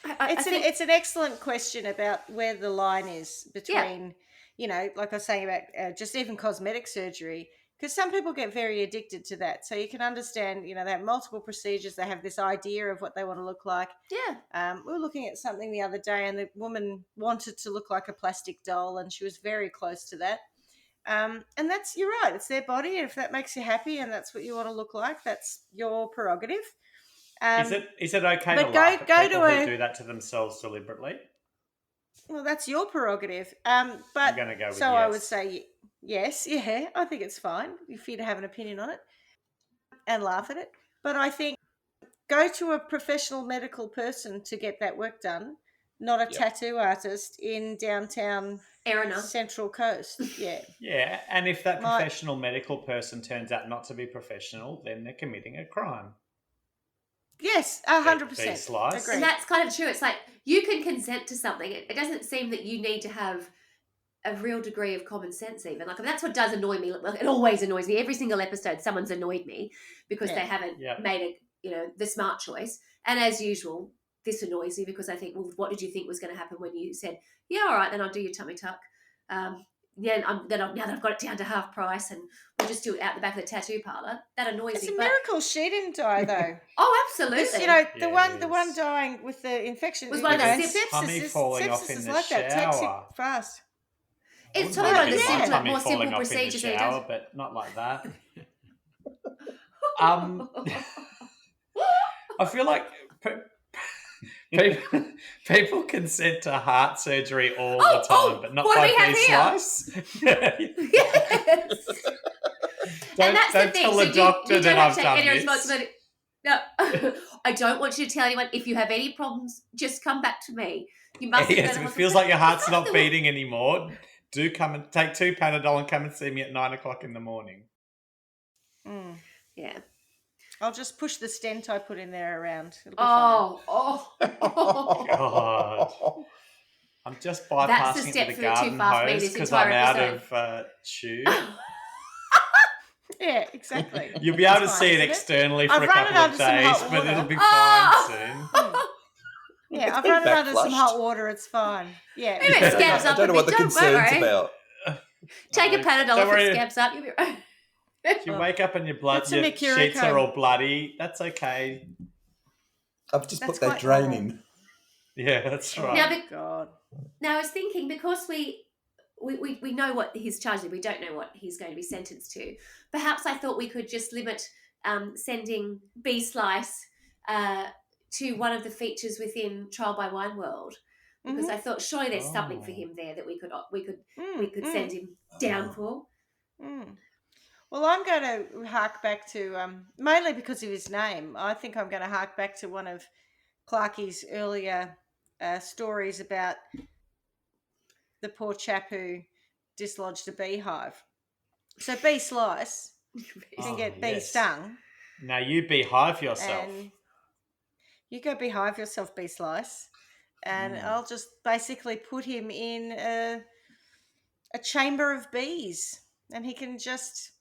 It's an excellent question about where the line is between, like I was saying about just even cosmetic surgery, because some people get very addicted to that. So you can understand, they have multiple procedures. They have this idea of what they want to look like. We were looking at something the other day, and the woman wanted to look like a plastic doll, and she was very close to that. And you're right, it's their body. If that makes you happy and that's what you want to look like, that's your prerogative. Is it okay but to go- laugh at go people to who a- do that to themselves deliberately? Well, that's your prerogative. But I'm going to go with I yes. would say yes. Yeah, I think it's fine if you have an opinion on it and laugh at it. But I think go to a professional medical person to get that work done, not a tattoo artist in downtown Erina. Central Coast. Yeah. Yeah, and if that My- professional medical person turns out not to be professional, then they're committing a crime. Yes, Be 100%. sliced. Agree. And that's kind of true. It's like you can consent to something. It doesn't seem that you need to have a real degree of common sense even. Like, I mean, that's what does annoy me. Like, it always annoys me. Every single episode someone's annoyed me because they haven't made the smart choice. And as usual, this annoys me because I think, well, what did you think was going to happen when you said, yeah, all right, then I'll do your tummy tuck. Now that I've got it down to half price and we'll just do it out the back of the tattoo parlour. That annoys me. It's a miracle she didn't die though. Oh, absolutely. The one dying with the infection was one of the sepsis. Falling off in the like that. Takes it fast. It's totally one of the simpler, more simple procedures in the shower, but not like that. I feel like people consent to heart surgery all the time, but not by B-slice. Yes. And that's the thing. Tell the doctor that I've done any this. Responsibility. No, I don't want you to tell anyone. If you have any problems, just come back to me. You must. Yes, if it feels like your heart's not beating anymore, do come and take 2 Panadol and come and see me at 9:00 in the morning. Yeah. I'll just push the stent I put in there around. It'll be Oh God. I'm just bypassing it with the garden hose because I'm out of tube. Yeah, exactly. You'll be able to see it externally for a couple of days, but it'll be fine soon. Yeah, I've run it under some hot water. It's fine. Yeah. Maybe it scabs up. I don't know what the concern's about. Take a Panadol if it scabs up. You'll be right. If you wake up and your sheets are all bloody, that's okay. I've just put that drain in. Yeah, that's right. Now I was thinking, because we know what he's charged with, we don't know what he's going to be sentenced to. Perhaps I thought we could just limit sending B-Slice to one of the features within Trial by Wine World, because I thought surely there's something for him there that we could send him down for. Well, I'm going to hark back to, mainly because of his name, I think I'm going to hark back to one of Clarkie's earlier stories about the poor chap who dislodged a beehive. So B-Slice, you can get bee stung. Now you beehive yourself. And you go beehive yourself, B-Slice. And I'll just basically put him in a chamber of bees. And he can just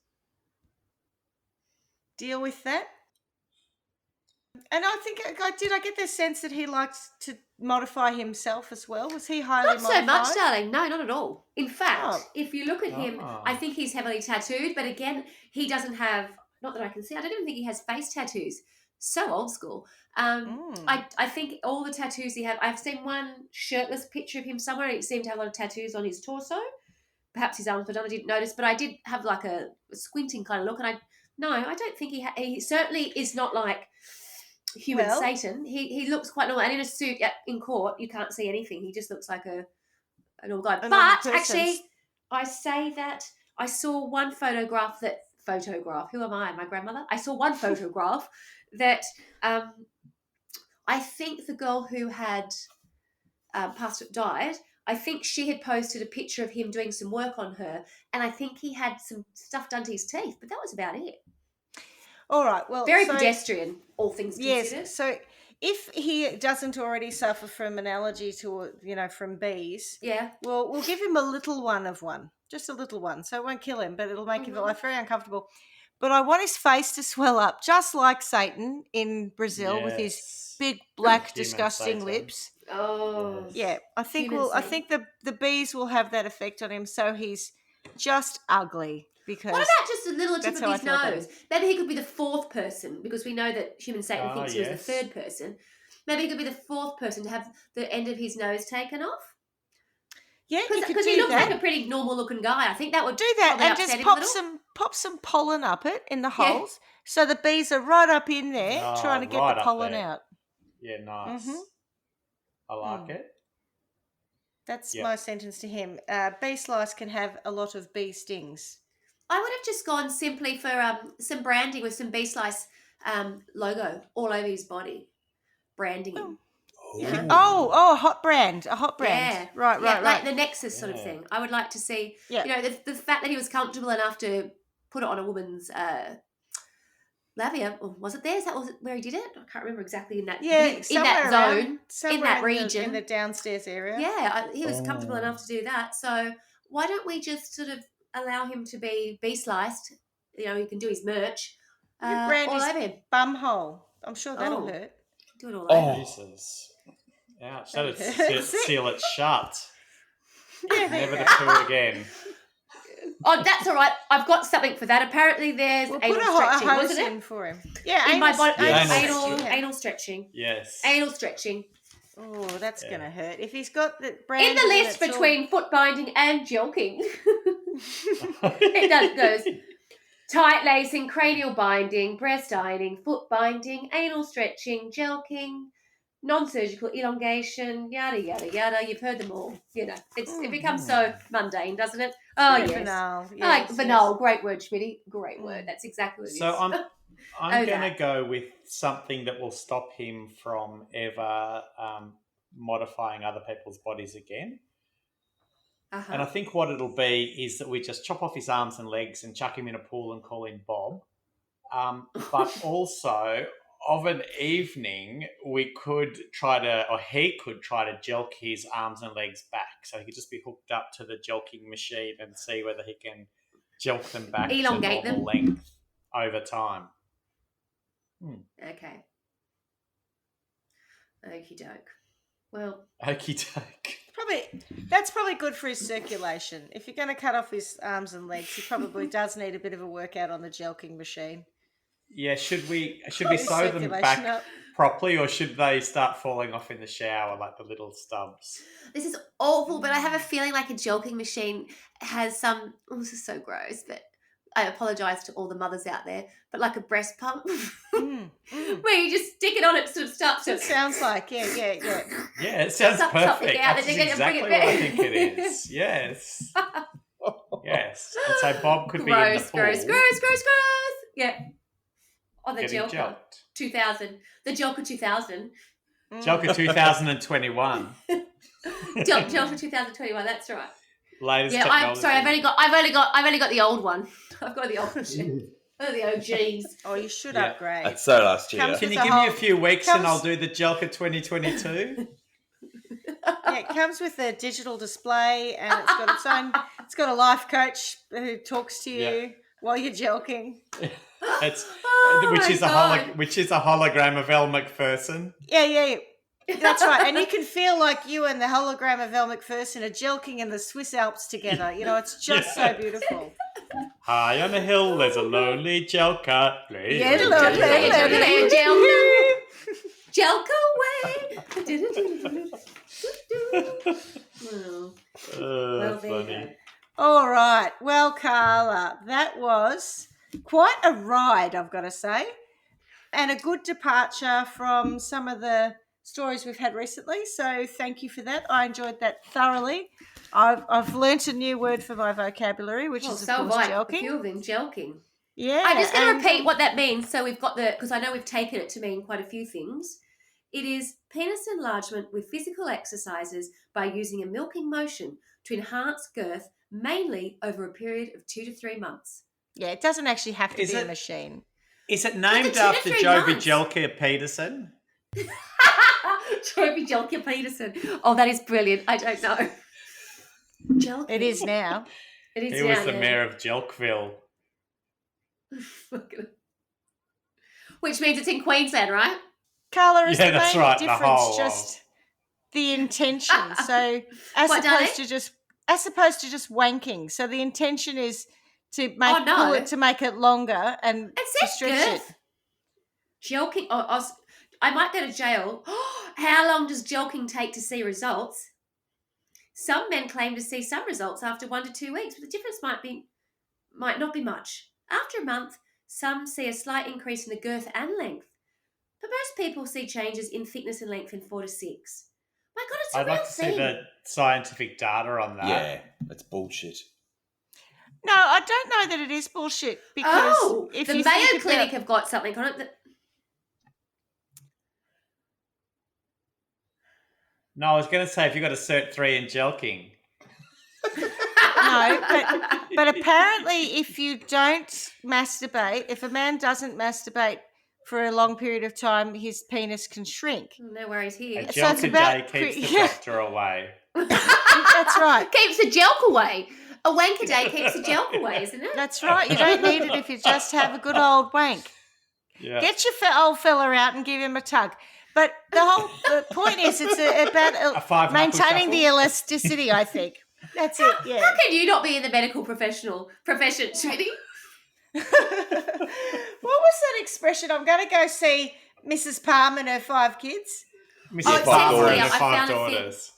deal with that. And I think I get the sense that he liked to modify himself as well. Was he highly Not modified? so much, darling. No, not at all. In fact, if you look at him, I think he's heavily tattooed. But again, he doesn't have, not that I can see, I don't even think he has face tattoos. So old school. I think all the tattoos he had, I've seen one shirtless picture of him somewhere. He seemed to have a lot of tattoos on his torso. Perhaps his arms, but I didn't notice. But I did have like a squinting kind of look. And I don't think he certainly is not like human Satan. He looks quite normal. And in a suit in court, you can't see anything. He just looks like a normal guy. But actually, I say that I saw one photograph, who am I, my grandmother? I saw one photograph that I think the girl who had died, I think she had posted a picture of him doing some work on her, and I think he had some stuff done to his teeth, but that was about it. All right, well... Very pedestrian, all things considered. Yes, so if he doesn't already suffer from an allergy to, from bees, we'll give him a little one of one, just a little one, so it won't kill him, but it'll make him feel very uncomfortable. But I want his face to swell up, just like Satan in Brazil with his big, black, disgusting lips. Oh, yeah. I think the bees will have that effect on him, so he's just ugly. Because what about just a little tip of his nose? Maybe he could be the fourth person, because we know that human Satan thinks he was the third person. Maybe he could be the fourth person to have the end of his nose taken off. Yeah, because he looks like a pretty normal-looking guy. I think that would do that, and just pop some pollen up it in the holes, so the bees are right up in there trying to get the pollen out. Yeah, nice. I like it. That's my sentence to him. B-Slice can have a lot of bee stings. I would have just gone simply for some branding with some B-Slice logo all over his body, branding him. A hot brand. Yeah. Right. Like the Nexus sort of thing. I would like to see, the fact that he was comfortable enough to put it on a woman's labia. Or was it there? Was it where he did it? I can't remember exactly in that in that zone, in that region. In the downstairs area. Yeah, he was comfortable enough to do that. So why don't we just sort of allow him to be sliced? You know, he can do his merch Brand all his over him. bum hole. I'm sure that'll Oh. hurt. Do it all Oh. over. Jesus. Ouch. That That'd hurts. seal it shut. Yeah, Never to poo again. Oh, that's all right. I've got something for that. Apparently, there's We'll anal put a stretching, hose wasn't in it? for him. Yeah, In my body, Yes. anal stretching. Yes. Anal stretching. Oh, that's Yeah. gonna hurt. If he's got the In brand the list between foot binding and jelking, it goes tight lacing, cranial binding, breast ironing, foot binding, anal stretching, jelking, non-surgical elongation, yada yada yada. You've heard them all. You know, it becomes so mundane, doesn't it? Oh yes, banal. like Yes, banal. Great word, Schmitty. Great word. Mm. That's exactly what it is. So I'm Oh, going to that. go with something that will stop him from ever modifying other people's bodies again. Uh-huh. And I think what it'll be is that we just chop off his arms and legs and chuck him in a pool and call him Bob. But also, of an evening, we could he could try to jelk his arms and legs back. So he could just be hooked up to the jelking machine and see whether he can jelk them back Elongate to normal them. length over time. Okay. Okie doke. Well, Okie doke. That's probably good for his circulation. If you're going to cut off his arms and legs, he probably does need a bit of a workout on the jelking machine. Yeah, should we His sew them circulation back up. properly, or should they start falling off in the shower like the little stubs? this is awful, but I have a feeling like a jelking machine has some. Oh, this is so gross, but I apologise to all the mothers out there. But like a breast pump, where you just stick it on, it sort of starts to. It sounds like, yeah. Yeah, it sounds Suck something perfect. out That's and then you can bring exactly it what back. I think it is. Yes. Yes. And so Bob could be in the Gross, pool. gross. Yeah. Oh, the getting Jelker jelked. 2000. The Jelker 2000. Jelker 2021. Jelker 2021. That's right. Latest Yeah, technology. I'm sorry. I've only got the old one. I've got the old version. Oh, the OGs. Oh, you should Yeah. upgrade. That's so last year. Comes Can you with give a me a whole- few weeks and comes- I'll do the Jelker 2022? Yeah, it comes with a digital display and it's got its own. It's got a life coach who talks to you Yeah. while you're jelking. It's Oh which my is God. a hologram of Elle McPherson. Yeah. That's right. And you can feel like you and the hologram of Elle McPherson are jelking in the Swiss Alps together. You know, it's just so beautiful. High on a hill, there's a lonely Jelker. Yeah, lonely. Jelker away. Well, That's there you funny. go. All right. Well, Carla, that was quite a ride, I've got to say, and a good departure from some of the stories we've had recently. So thank you for that. I enjoyed that thoroughly. I've learnt a new word for my vocabulary, which Well, is, of so course, have I. A jelking. few of them jelking. Yeah. I'm just going to and- repeat what that means. So we've got because I know we've taken it to mean quite a few things. It is penis enlargement with physical exercises by using a milking motion to enhance girth, mainly over a period of 2 to 3 months. Yeah, it doesn't actually have to Is be a it- machine. Is it Look named at 2 to after 3 Joby months. Jelker Peterson? Joby Jelker Peterson. Oh, that is brilliant. I don't know. Jelker. It is now. It is He now, was the yeah. mayor of Jelkville. Which means it's in Queensland, right? Carla, is Yeah, the that's main right, the difference whole just the intention? So as What, darling? opposed to just wanking. So the intention is to make Oh, no. pull it to make it longer and It to says stretch girth. Jelking. I might go to jail. How long does jelking take to see results? Some men claim to see some results after 1 to 2 weeks, but the difference might not be much. After a month, some see a slight increase in the girth and length. But most people see changes in thickness and length in 4 to 6. My God, it's a I'd real like to thing. see the scientific data on that. Yeah, that's bullshit. No, I don't know that it is bullshit because if the you Mayo think Clinic about, have got something on it that No, I was going to say if you got a Cert 3 in jelking. no, but apparently if you don't masturbate, if a man doesn't masturbate for a long period of time, his penis can shrink. No worries here. A So it's about Jelka day keeps the yeah. doctor away. That's right. Keeps the jelk away. A wank a day keeps the jelk away, isn't it? That's right. You don't need it if you just have a good old wank. Yeah. Get your old fella out and give him a tug. But the point is, it's about five-knuckle maintaining the shuffle. elasticity, I think. That's it, yeah. How can you not be in the medical profession, Smitty? What was that expression? I'm going to go see Mrs. Palm and her 5 kids. Oh, Mrs. it Palmer says and here, the I 5 found a thing. daughters.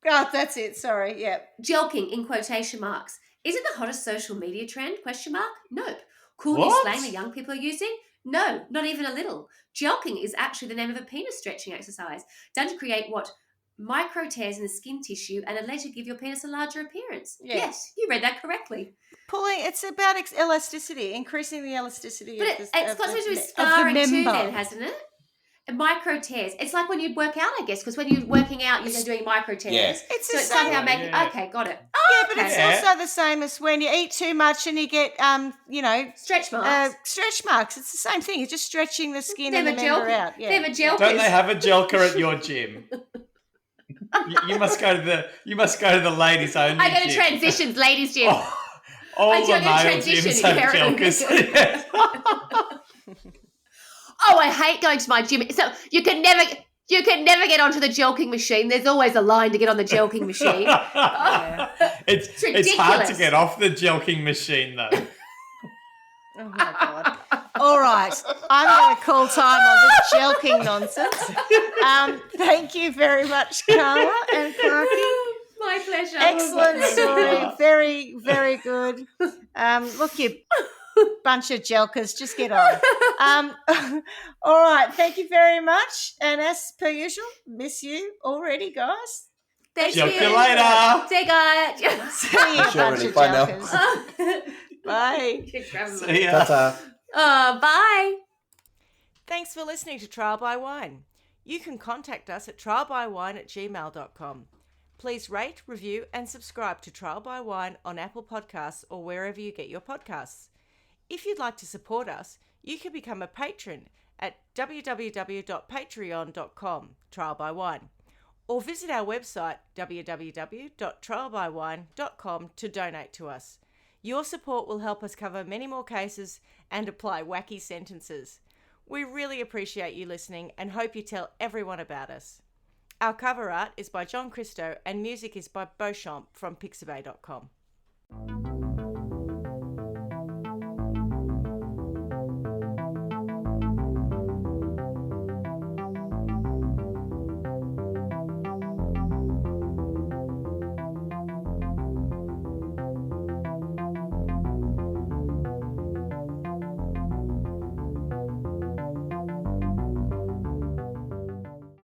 Oh, that's it. Sorry, yeah. Jelking in quotation marks. Is it the hottest social media trend? Question mark. Nope. Cool new What? slang that young people are using? No, not even a little. Jelking is actually the name of a penis stretching exercise done to create what micro tears in the skin tissue and allegedly give your penis a larger appearance. Yeah. Yes, you read that correctly. It's about elasticity, increasing the elasticity But of it's got something to do with scarring too, then, hasn't it? And micro tears. It's like when you work out, I guess, because when you're working out, you're doing micro tears. Yeah. It's So the it's same. somehow making. Yeah. Okay, got it. Yeah, but it's Okay. also the same as when you eat too much and you get, Stretch marks. stretch marks. It's the same thing. You're just stretching the skin They're and the member jelkers. out. Yeah. They're jelkers. Don't they have a Jelka at your gym? you must go to the ladies only. I go to gym. Transitions Ladies Gym. All I the do go to male transition gyms have here. Jelkas. Yes. Oh, I hate going to my gym. So you can never get onto the jelking machine. There's always a line to get on the jelking machine. It's hard to ridiculous. get off the jelking machine though. Oh my God. All right. I'm going to call time on this jelking nonsense. Thank you very much, Carla and Clarky. My pleasure. Excellent story. Very, very good. Look, you bunch of jelkers, just get on. All right. Thank you very much. And as per usual, miss you already, guys. Thank Jelk you. you later. See you guys. See you, Sure, bunch really. of Bye now. jelkers. Bye. See ya. Ta-ta. Bye. Thanks for listening to Trial by Wine. You can contact us at trialbywine@gmail.com. Please rate, review, and subscribe to Trial by Wine on Apple Podcasts or wherever you get your podcasts. If you'd like to support us, you can become a patron at www.patreon.com, Trial by Wine, or visit our website www.trialbywine.com to donate to us. Your support will help us cover many more cases and apply wacky sentences. We really appreciate you listening and hope you tell everyone about us. Our cover art is by John Christo and music is by Beauchamp from pixabay.com.